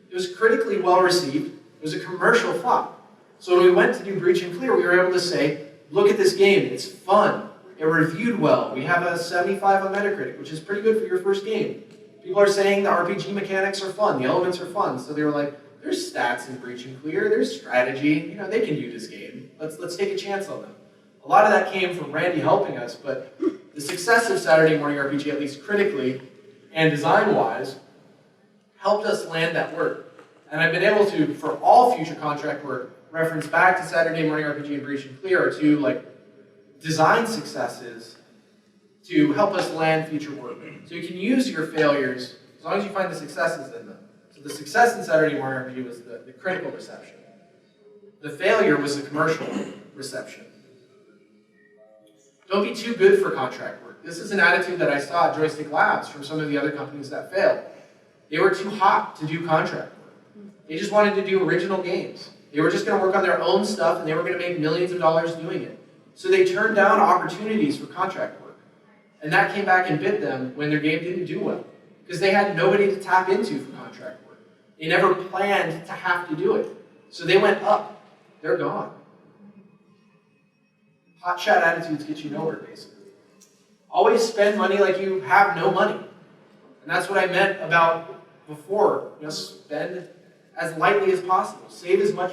It was critically well received. It was a commercial flop. So when we went to do Breach and Clear, we were able to say, look at this game, it's fun. It reviewed well. We have a 75 on Metacritic, which is pretty good for your first game. People are saying the RPG mechanics are fun, the elements are fun. So they were like, there's stats in Breach and Clear, there's strategy, they can do this game. Let's take a chance on them. A lot of that came from Randy helping us, but the success of Saturday Morning RPG, at least critically and design-wise, helped us land that work. And I've been able to, for all future contract work, reference back to Saturday Morning RPG and Breach and Clear to design successes to help us land future work. So you can use your failures as long as you find the successes in them. So the success in Saturday Morning RPG was the critical reception. The failure was the commercial reception. Don't be too good for contract work. This is an attitude that I saw at Joystick Labs from some of the other companies that failed. They were too hot to do contract work. They just wanted to do original games. They were just going to work on their own stuff, and they were going to make millions of dollars doing it. So they turned down opportunities for contract work. And that came back and bit them when their game didn't do well, because they had nobody to tap into for contract work. They never planned to have to do it. So they went up. They're gone. Hotshot attitudes get you nowhere, basically. Always spend money like you have no money. And that's what I meant about before. Spend as lightly as possible. Save as much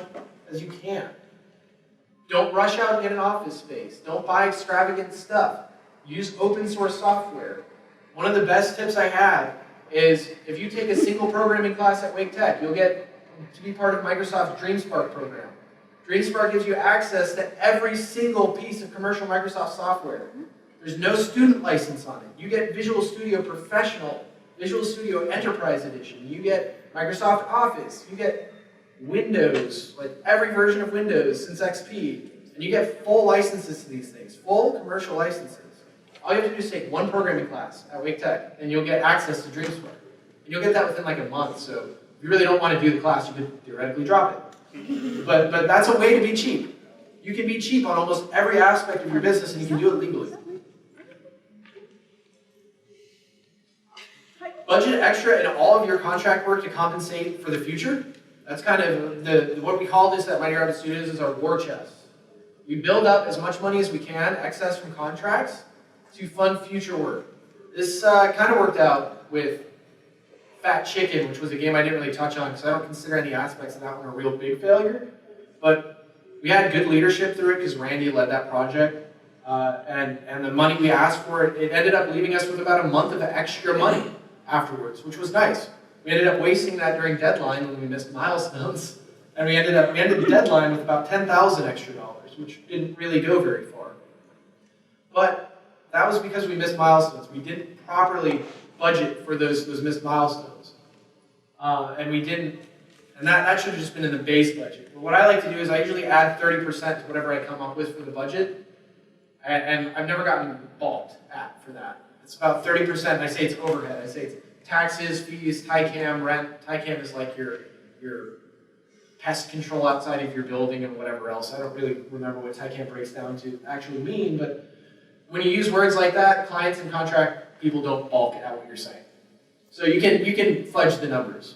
as you can. Don't rush out and get an office space. Don't buy extravagant stuff. Use open source software. One of the best tips I have is if you take a single programming class at Wake Tech, you'll get to be part of Microsoft's DreamSpark program. DreamSpark gives you access to every single piece of commercial Microsoft software. There's no student license on it. You get Visual Studio Professional, Visual Studio Enterprise Edition. You get Microsoft Office. You get Windows, every version of Windows since XP. And you get full licenses to these things, full commercial licenses. All you have to do is take one programming class at Wake Tech, and you'll get access to DreamSpark. And you'll get that within a month, so if you really don't want to do the class, you could theoretically drop it. But that's a way to be cheap. You can be cheap on almost every aspect of your business, and you can do it legally. Budget extra in all of your contract work to compensate for the future. That's kind of what we call this at Mighty Rabbit Studios is our war chest. We build up as much money as we can, excess from contracts, to fund future work. This kind of worked out with Fat Chicken, which was a game I didn't really touch on because I don't consider any aspects of that one a real big failure. But we had good leadership through it because Randy led that project. And the money we asked for, it ended up leaving us with about a month of extra money afterwards, which was nice. We ended up wasting that during deadline when we missed milestones. And we ended the deadline with about $10,000 extra dollars, which didn't really go very far. But that was because we missed milestones. We didn't properly budget for those missed milestones. And we didn't, and that should have just been in the base budget. But what I like to do is I usually add 30% to whatever I come up with for the budget. And I've never gotten balked at for that. It's about 30%, and I say it's overhead. I say it's taxes, fees, TICAM, rent. TICAM is like your pest control outside of your building and whatever else. I don't really remember what TICAM breaks down to actually mean, but when you use words like that, clients and contract people don't balk at what you're saying. So you can fudge the numbers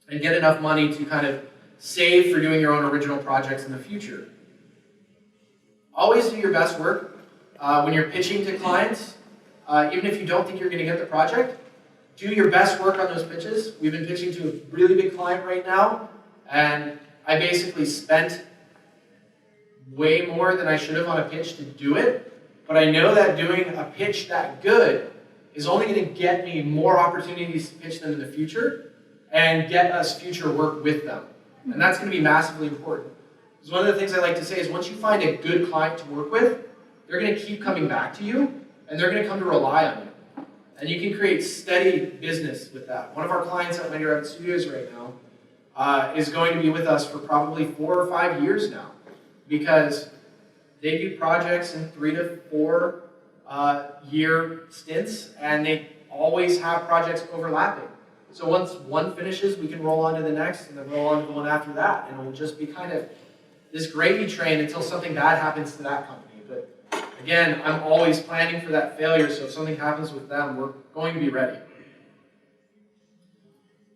and get enough money to kind of save for doing your own original projects in the future. Always do your best work when you're pitching to clients. Even if you don't think you're going to get the project, do your best work on those pitches. We've been pitching to a really big client right now, and I basically spent way more than I should have on a pitch to do it, but I know that doing a pitch that good is only going to get me more opportunities to pitch them in the future and get us future work with them. And that's going to be massively important. Because one of the things I like to say is once you find a good client to work with, they're going to keep coming back to you, and they're going to come to rely on you. And you can create steady business with that. One of our clients at Mighty Rabbit Studios right now is going to be with us for probably 4 or 5 years now, because they do projects in 3 to 4 year stints, and they always have projects overlapping. So once one finishes, we can roll on to the next, and then roll on to the one after that, and it will just be kind of this gravy train until something bad happens to that company. But again, I'm always planning for that failure, so if something happens with them, we're going to be ready.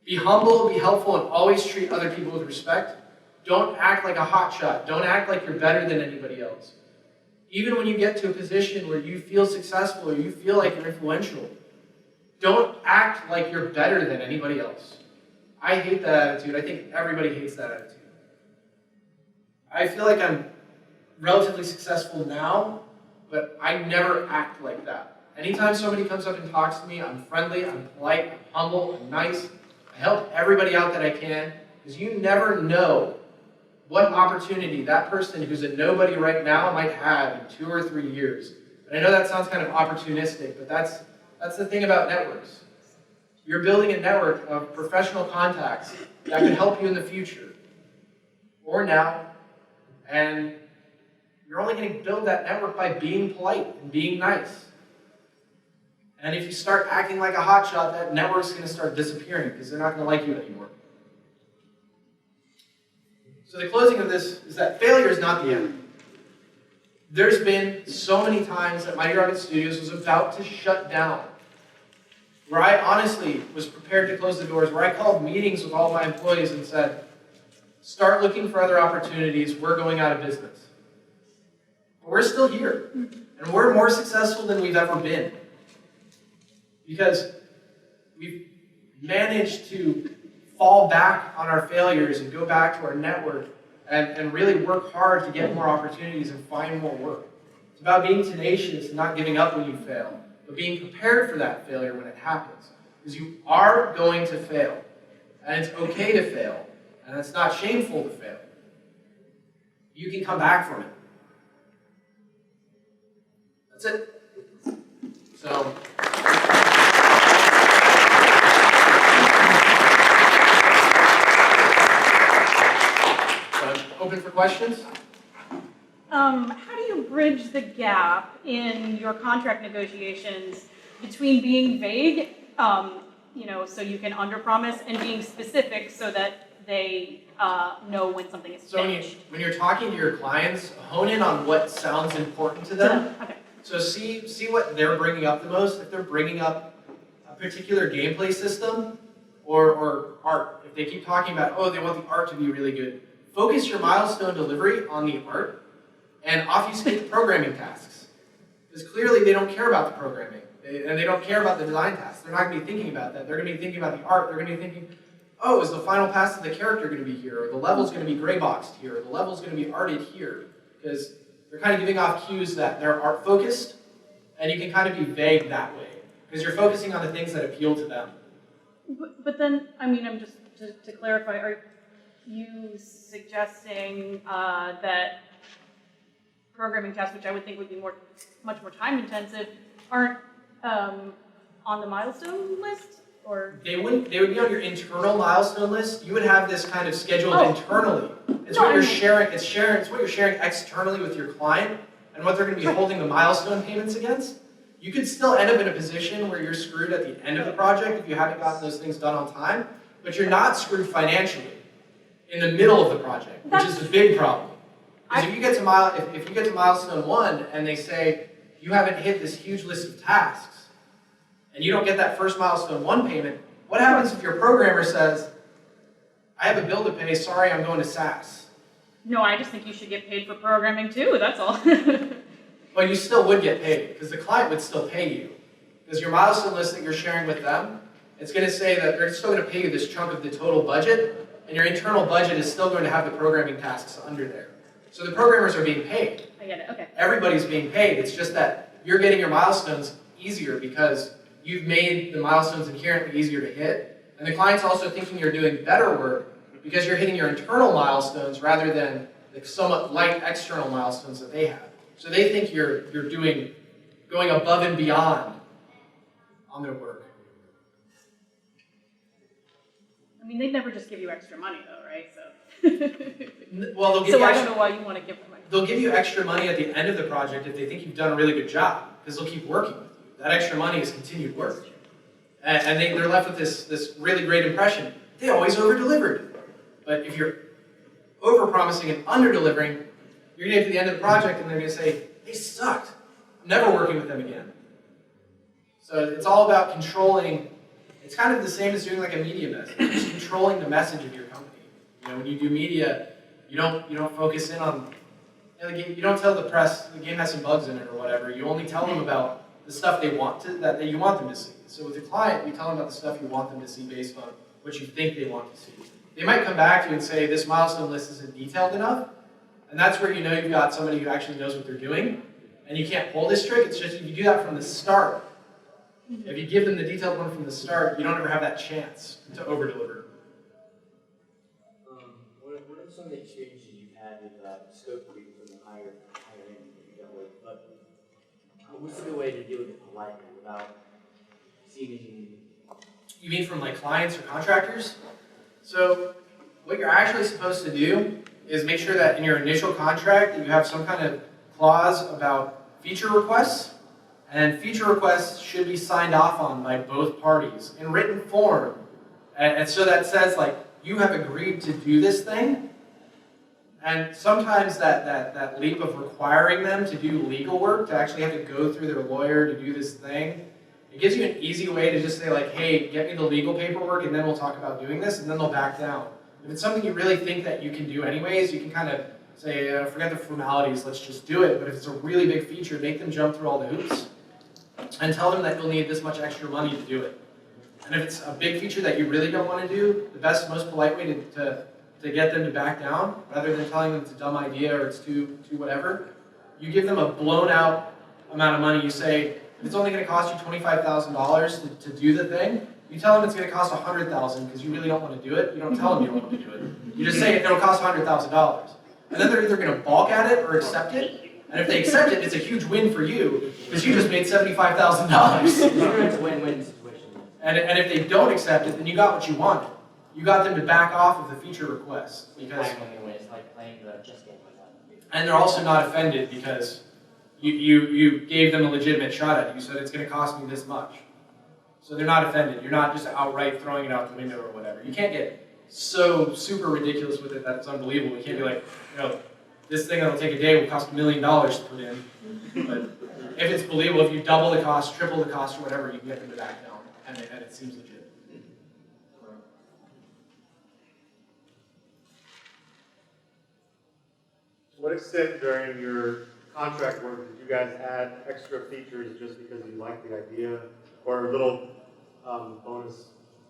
Be humble, be helpful, and always treat other people with respect. Don't act like a hotshot. Don't act like you're better than anybody else. Even when you get to a position where you feel successful or you feel like you're influential, don't act like you're better than anybody else. I hate that attitude. I think everybody hates that attitude. I feel like I'm relatively successful now, but I never act like that. Anytime somebody comes up and talks to me, I'm friendly, I'm polite, I'm humble, I'm nice. I help everybody out that I can, because you never know what opportunity that person who's a nobody right now might have in 2 or 3 years. And I know that sounds kind of opportunistic, but that's the thing about networks. You're building a network of professional contacts that can help you in the future, or now, and you're only going to build that network by being polite and being nice. And if you start acting like a hotshot, that network's going to start disappearing because they're not going to like you anymore. So the closing of this is that failure is not the end. There's been so many times that Mighty Rabbit Studios was about to shut down, where I honestly was prepared to close the doors, where I called meetings with all my employees and said, start looking for other opportunities, we're going out of business. But we're still here, and we're more successful than we've ever been, because we've managed to fall back on our failures and go back to our network and really work hard to get more opportunities and find more work. It's about being tenacious and not giving up when you fail, but being prepared for that failure when it happens. Because you are going to fail, and it's okay to fail, and it's not shameful to fail. You can come back from it. That's it. So. Open for questions? How do you bridge the gap in your contract negotiations between being vague, so you can underpromise, and being specific so that they know when something is So finished? when you're talking to your clients, hone in on what sounds important to them. Okay. So see what they're bringing up the most. If they're bringing up a particular gameplay system or art, if they keep talking about, oh, they want the art to be really good, focus your milestone delivery on the art and obfuscate the programming tasks. Because clearly they don't care about the programming and they don't care about the design tasks. They're not going to be thinking about that. They're going to be thinking about the art. They're going to be thinking, oh, is the final pass of the character going to be here? Or the level's going to be gray boxed here? Or the level's going to be arted here? Because they're kind of giving off cues that they're art focused, and you can kind of be vague that way. Because you're focusing on the things that appeal to them. But then, I mean, I'm just, to clarify, are you suggesting that programming tasks, which I would think would be much more time intensive, aren't on the milestone list? Or they would be on your internal milestone list. You would have this kind of scheduled internally. It's No, what you're I mean- sharing. It's what you're sharing externally with your client and what they're going to be holding the milestone payments against. You could still end up in a position where you're screwed at the end of the project if you haven't gotten those things done on time, but you're not screwed financially in the middle of the project, which is the big problem. Because if you get to milestone 1 and they say you haven't hit this huge list of tasks, and you don't get that first milestone 1 payment, what happens if your programmer says, I have a bill to pay, sorry, I'm going to SAS? no, I just think you should get paid for programming too, that's all. Well, you still would get paid, because the client would still pay you. Because your milestone list that you're sharing with them, it's going to say that they're still going to pay you this chunk of the total budget, and your internal budget is still going to have the programming tasks under there. So the programmers are being paid. I get it, okay. Everybody's being paid, it's just that you're getting your milestones easier because you've made the milestones inherently easier to hit, and the client's also thinking you're doing better work because you're hitting your internal milestones rather than the somewhat light external milestones that they have. So they think you're going above and beyond on their work. I mean, they'd never just give you extra money though, right? So, Well, they'll give so you I extra, don't know why you want to give them money. they'll give you extra money at the end of the project if they think you've done a really good job, because they'll keep working with you. That extra money is continued work. And they're left with this really great impression. They always over-delivered. But if you're over-promising and under-delivering, you're going to get to the end of the project and they're going to say, they sucked. I'm never working with them again. So it's all about controlling. It's kind of the same as doing like a media message. It's controlling the message of your company. You know, when you do media, you don't focus in on, you don't tell the press the game has some bugs in it or whatever. You only tell them about the stuff they want that you want them to see. So with the client, you tell them about the stuff you want them to see based on what you think they want to see. They might come back to you and say, this milestone list isn't detailed enough. And that's where you know you've got somebody who actually knows what they're doing. And you can't pull this trick. It's just if you do that from the start. If you give them the detailed one from the start, you don't ever have that chance to over-deliver. What are some of the experiences you've had with scope creep from the higher end that you dealt with? But what's a good way to deal with it politely without seeming... You mean from like clients or contractors? So what you're actually supposed to do is make sure that in your initial contract that you have some kind of clause about feature requests, and feature requests should be signed off on by both parties in written form. And so that says like, you have agreed to do this thing, and sometimes that leap of requiring them to do legal work, to actually have to go through their lawyer to do this thing, it gives you an easy way to just say like, hey, get me the legal paperwork and then we'll talk about doing this, and then they'll back down. If it's something you really think that you can do anyways, you can kind of say, forget the formalities, let's just do it. But if it's a really big feature, make them jump through all the hoops and tell them that you'll need this much extra money to do it. And if it's a big feature that you really don't want to do, the best, most polite way to get them to back down, rather than telling them it's a dumb idea or it's too whatever, you give them a blown out amount of money. You say, if it's only going to cost you $25,000 to do the thing, you tell them it's going to cost $100,000 because you really don't want to do it. You don't tell them you don't want to do it. You just say it'll cost $100,000. And then they're either going to balk at it or accept it. And if they accept it, it's a huge win for you because you just made $75,000. It's a win-win situation. And if they don't accept it, then you got what you wanted. You got them to back off of the feature request. Because, It's like playing the chess game like that. and they're also not offended because you gave them a legitimate shot at it. You said it's going to cost me this much. So they're not offended. You're not just outright throwing it out the window or whatever. You can't get so super ridiculous with it that it's unbelievable. We can't be like, this thing that'll take a day will cost $1 million to put in. But if it's believable, if you double the cost, triple the cost, or whatever, you can get them to back down, and it seems legit. To what extent during your contract work did you guys add extra features just because you liked the idea, or a little bonus?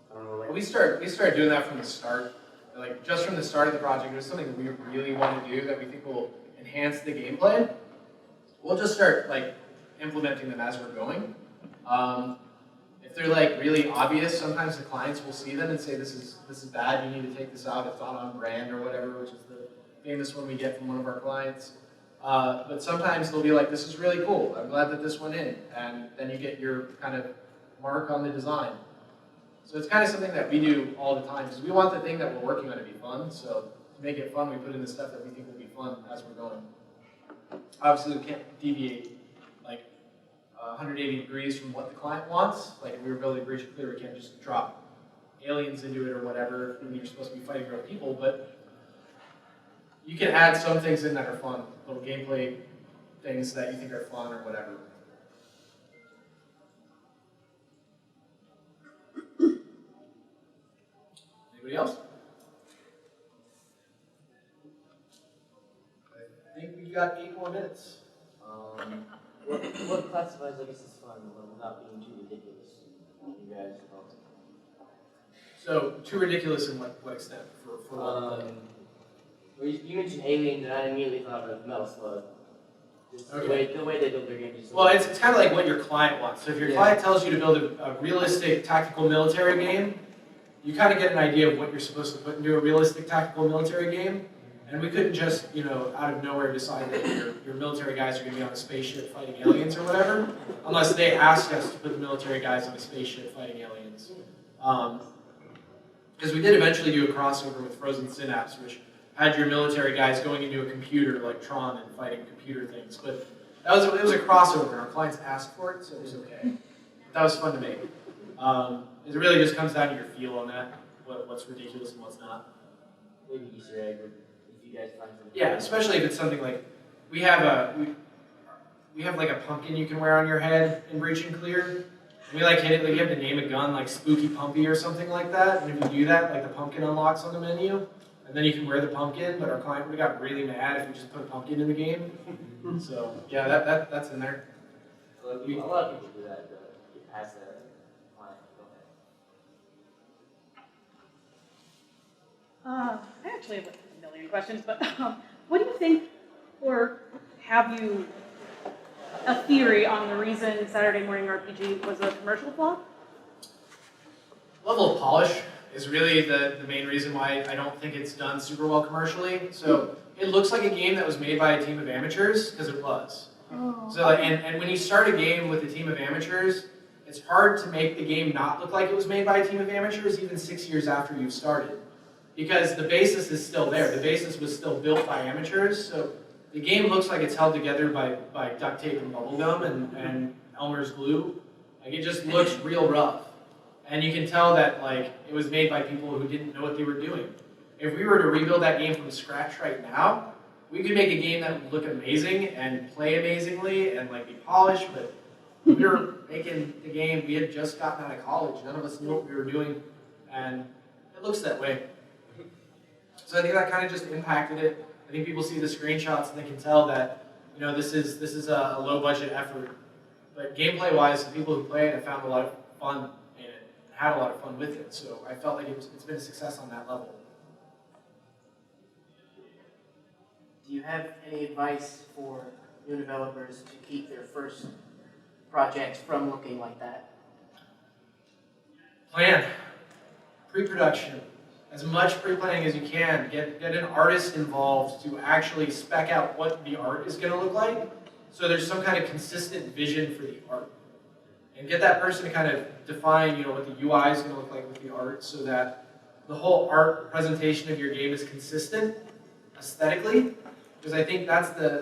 I don't know. Well, we started doing that from the start. Like just from the start of the project, it was something that we really want to do that we think will enhance the gameplay. We'll just start like implementing them as we're going. If they're like really obvious, sometimes the clients will see them and say, this is bad, you need to take this out, it's not on brand or whatever, which is the famous one we get from one of our clients. But sometimes they'll be like, this is really cool, I'm glad that this went in. And then you get your kind of mark on the design. So it's kind of something that we do all the time, because we want the thing that we're working on to be fun. So to make it fun, we put in the stuff that we think will be fun as we're going. Obviously, we can't deviate like 180 degrees from what the client wants. Like if we were building Breach of Clear, we can't just drop aliens into it or whatever when you're supposed to be fighting real people. But you can add some things in that are fun, little gameplay things that you think are fun or whatever. Anybody else? I think we got 8 more minutes. What classifies like this as fun without being too ridiculous? You guys know. So, too ridiculous in what extent? For what? Well, you mentioned aliens, and I immediately thought of Metal Slug. Just Okay. the way they build their game. Just Well, it's kind of like what your client wants. So if your client tells you to build a realistic tactical military game, you kind of get an idea of what you're supposed to put into a realistic tactical military game. And we couldn't just, out of nowhere decide that your military guys are going to be on a spaceship fighting aliens or whatever, unless they ask us to put the military guys on a spaceship fighting aliens. Because we did eventually do a crossover with Frozen Synapse, which had your military guys going into a computer like Tron and fighting computer things. But it was a crossover. Our clients asked for it, so it was okay. That was fun to make. It really just comes down to your feel on that, what's ridiculous and what's not. Maybe Easter egg, or if you guys find something. Yeah, especially if it's something like we have like a pumpkin you can wear on your head in Breach and Clear. We like hit it, like you have to name a gun like Spooky Pumpy or something like that. And if you do that, like the pumpkin unlocks on the menu, and then you can wear the pumpkin. But our client would have got really mad if we just put a pumpkin in the game. So yeah, that's in there. A lot of people do that. Get past that. I actually have a million questions, but what do you think, or have you a theory on the reason Saturday Morning RPG was a commercial flop? Level of polish is really the main reason why I don't think it's done super well commercially. So it looks like a game that was made by a team of amateurs, because it was. Oh. So and when you start a game with a team of amateurs, it's hard to make the game not look like it was made by a team of amateurs even 6 years after you've started. Because the basis is still there. The basis was still built by amateurs, so the game looks like it's held together by duct tape and bubble gum and Elmer's glue. Like it just looks real rough. And you can tell that like it was made by people who didn't know what they were doing. If we were to rebuild that game from scratch right now, we could make a game that would look amazing and play amazingly and like be polished, but we were making the game, we had just gotten out of college. None of us knew what we were doing, and it looks that way. So I think that kind of just impacted it. I think people see the screenshots and they can tell that, this is a low budget effort. But gameplay wise, the people who play it have found a lot of fun in it, and had a lot of fun with it. So I felt like it's been a success on that level. Do you have any advice for new developers to keep their first projects from looking like that? Plan. Pre-production. As much pre-planning as you can. Get an artist involved to actually spec out what the art is going to look like, so there's some kind of consistent vision for the art. And get that person to kind of define, what the UI is going to look like with the art, so that the whole art presentation of your game is consistent aesthetically. Because I think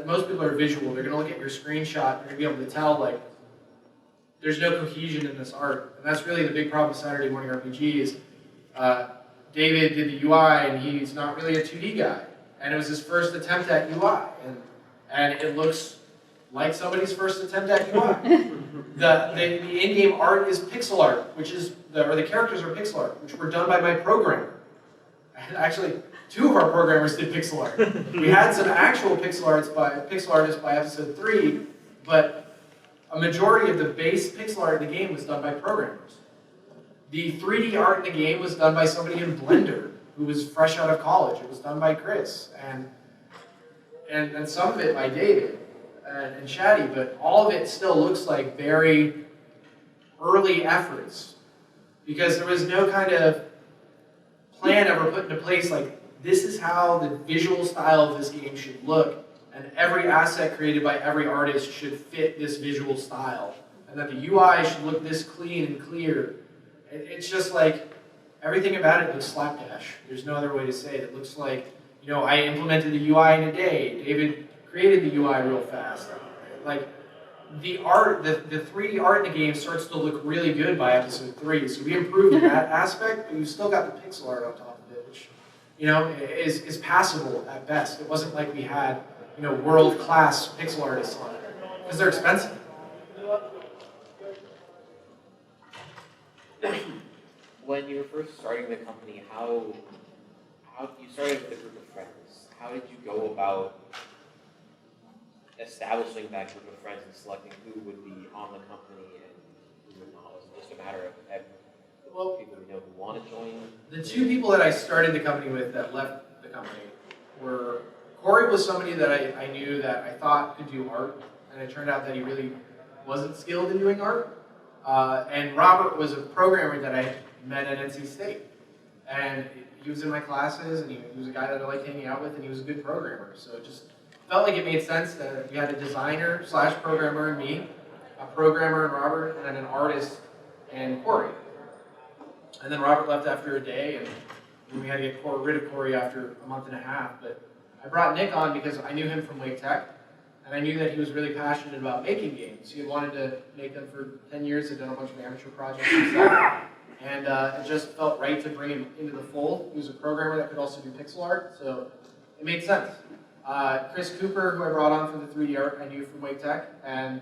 most people are visual. They're going to look at your screenshot and they're going to be able to tell, like, there's no cohesion in this art. And that's really the big problem with Saturday Morning RPG is David did the UI, and he's not really a 2D guy. And it was his first attempt at UI, and it looks like somebody's first attempt at UI. The in-game art is pixel art, which is, or the characters are pixel art, which were done by my programmer. And actually, 2 of our programmers did pixel art. We had some actual pixel artists by episode 3, but a majority of the base pixel art in the game was done by programmers. The 3D art in the game was done by somebody in Blender who was fresh out of college. It was done by Chris, and some of it by David and Shaddy, but all of it still looks like very early efforts because there was no kind of plan ever put into place like this is how the visual style of this game should look, and every asset created by every artist should fit this visual style, and that the UI should look this clean and clear. It's just like everything about it looks slapdash. There's no other way to say it. It looks like, I implemented the UI in a day. David created the UI real fast. Like the art, the 3D art in the game starts to look really good by episode 3. So we improved in that aspect, but you've still got the pixel art on top of it, which is passable at best. It wasn't like we had world-class pixel artists on it because they're expensive. When you were first starting the company, how you started with a group of friends. How did you go about establishing that group of friends and selecting who would be on the company and who would not? Was it just a matter of having people who know who want to join? The 2 people that I started the company with that left the company were, Corey was somebody that I knew that I thought could do art, and it turned out that he really wasn't skilled in doing art. And Robert was a programmer that I met at NC State. And he was in my classes, and he was a guy that I liked hanging out with, and he was a good programmer. So it just felt like it made sense that we had a designer / programmer in me, a programmer in Robert, and then an artist in Corey. And then Robert left after a day, and we had to get rid of Corey after a month and a half. But I brought Nick on because I knew him from Wake Tech, and I knew that he was really passionate about making games. He had wanted to make them for 10 years, had done a bunch of amateur projects himself, and it just felt right to bring him into the fold. He was a programmer that could also do pixel art, so it made sense. Chris Cooper, who I brought on for the 3D art, I knew from Wake Tech, and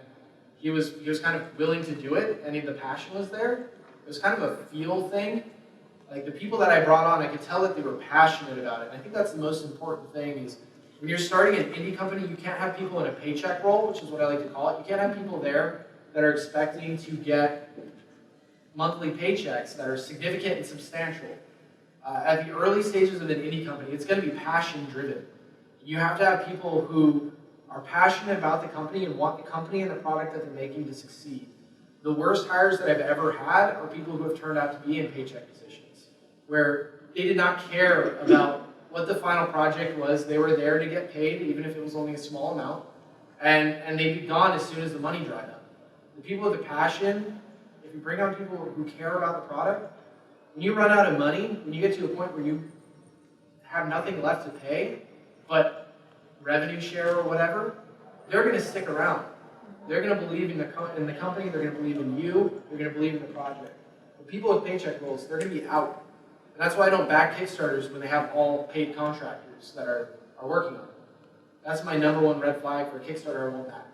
he was kind of willing to do it, and the passion was there. It was kind of a feel thing. Like the people that I brought on, I could tell that they were passionate about it. And I think that's the most important thing is when you're starting an indie company, you can't have people in a paycheck role, which is what I like to call it. You can't have people there that are expecting to get monthly paychecks that are significant and substantial. At the early stages of an indie company, it's going to be passion driven. You have to have people who are passionate about the company and want the company and the product that they're making to succeed. The worst hires that I've ever had are people who have turned out to be in paycheck positions, where they did not care about what the final project was. They were there to get paid, even if it was only a small amount, and they'd be gone as soon as the money dried up. The people with the passion, if you bring on people who care about the product, when you run out of money, when you get to a point where you have nothing left to pay, but revenue share or whatever, they're going to stick around. They're going to believe in the company, they're going to believe in you, they're going to believe in the project. But people with paycheck roles, they're going to be out. And that's why I don't back Kickstarters when they have all paid contractors that are working on it. That's my #1 red flag for a Kickstarter I won't back.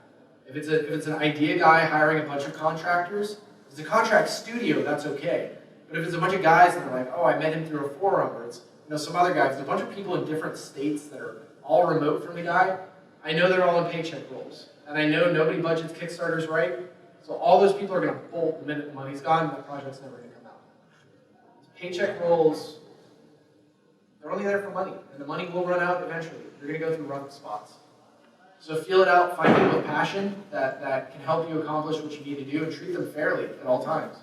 If it's an idea guy hiring a bunch of contractors, if it's a contract studio, that's okay. But if it's a bunch of guys and they're like, oh, I met him through a forum, or it's some other guy, if it's a bunch of people in different states that are all remote from the guy, I know they're all in paycheck roles. And I know nobody budgets Kickstarters right, so all those people are going to bolt the minute the money's gone, and that project's never going to come out. Paycheck roles, they're only there for money, and the money will run out eventually. You're going to go through rough spots. So feel it out, find people with passion that can help you accomplish what you need to do, and treat them fairly at all times.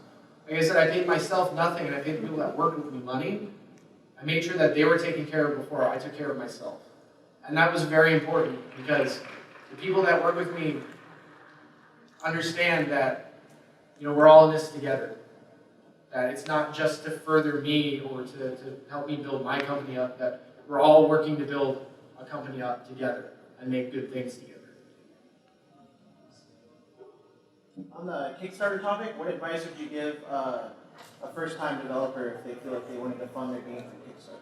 Like I said, I paid myself nothing, and I paid the people that worked with me money. I made sure that they were taken care of before I took care of myself. And that was very important, because the people that work with me understand that, we're all in this together. That it's not just to further me or to help me build my company up, that we're all working to build a company up together and make good things together. On the Kickstarter topic, what advice would you give a first-time developer if they feel like they wanted to fund their game through Kickstarter?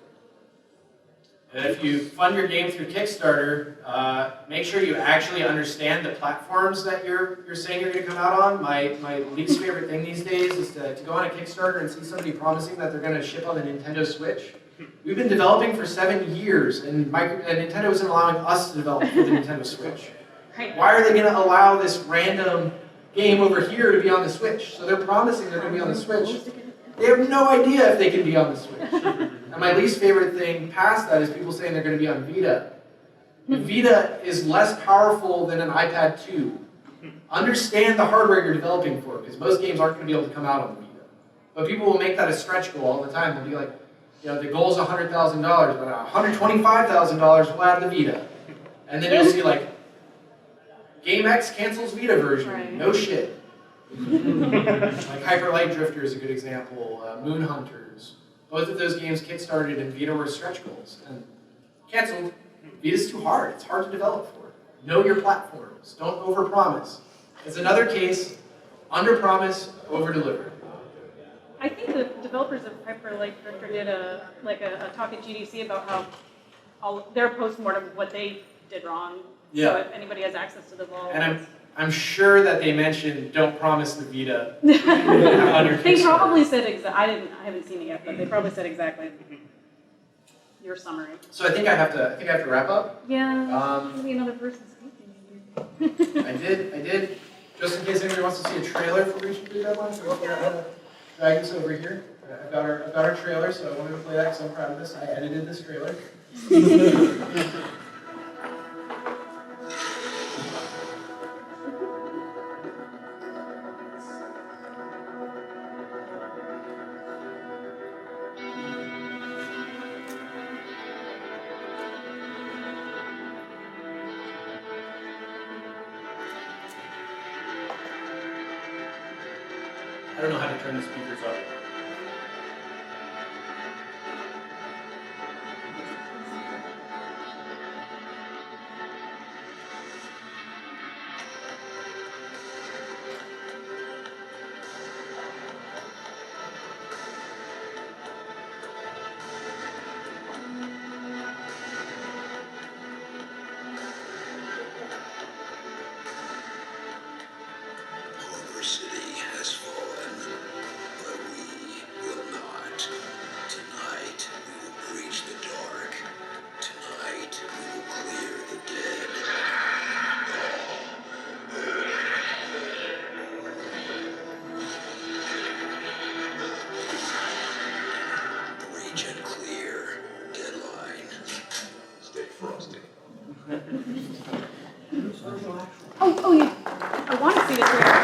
And if you fund your game through Kickstarter, make sure you actually understand the platforms that you're saying you're going to come out on. My least favorite thing these days is to go on a Kickstarter and see somebody promising that they're going to ship on the Nintendo Switch. We've been developing for 7 years, and Nintendo isn't allowing us to develop for the Nintendo Switch. Right. Why are they going to allow this random game over here to be on the Switch? So they're promising they're going to be on the Switch. They have no idea if they can be on the Switch. And my least favorite thing past that is people saying they're going to be on Vita. The Vita is less powerful than an iPad 2. Understand the hardware you're developing for, because most games aren't going to be able to come out on the Vita. But people will make that a stretch goal all the time. They'll be like, the goal's $100,000, but $125,000 will add the Vita. And then you'll see like, Game X cancels Vita version. Right. No shit. Like Hyper Light Drifter is a good example. Moon Hunters. Both of those games kickstarted and Vita were stretch goals and canceled. Vita's too hard. It's hard to develop for. Know your platforms. Don't overpromise. It's another case, underpromise, overdeliver. I think the developers of Hyper Light Drifter did a talk at GDC about how their postmortem of what they did wrong. Yeah. So if anybody has access to the vault. And I'm sure that they mentioned don't promise the Vita. They probably said I haven't seen it yet, but they probably said exactly your summary. So I think I have to wrap up. Yeah. Maybe another person speaking. I did. Just in case anybody wants to see a trailer for Reaching for the Deadline, so we figure out how to drag this over here. I've got our trailer, so I wanted to play that because I'm proud of this. I edited this trailer. I don't know how to turn the speakers up. Harbor City has fallen, but we will not. Tonight we will breach the dark. Tonight we will clear the dead. Breach and clear. Deadline. Stay frosty. Oh yeah. I want to see the trailer.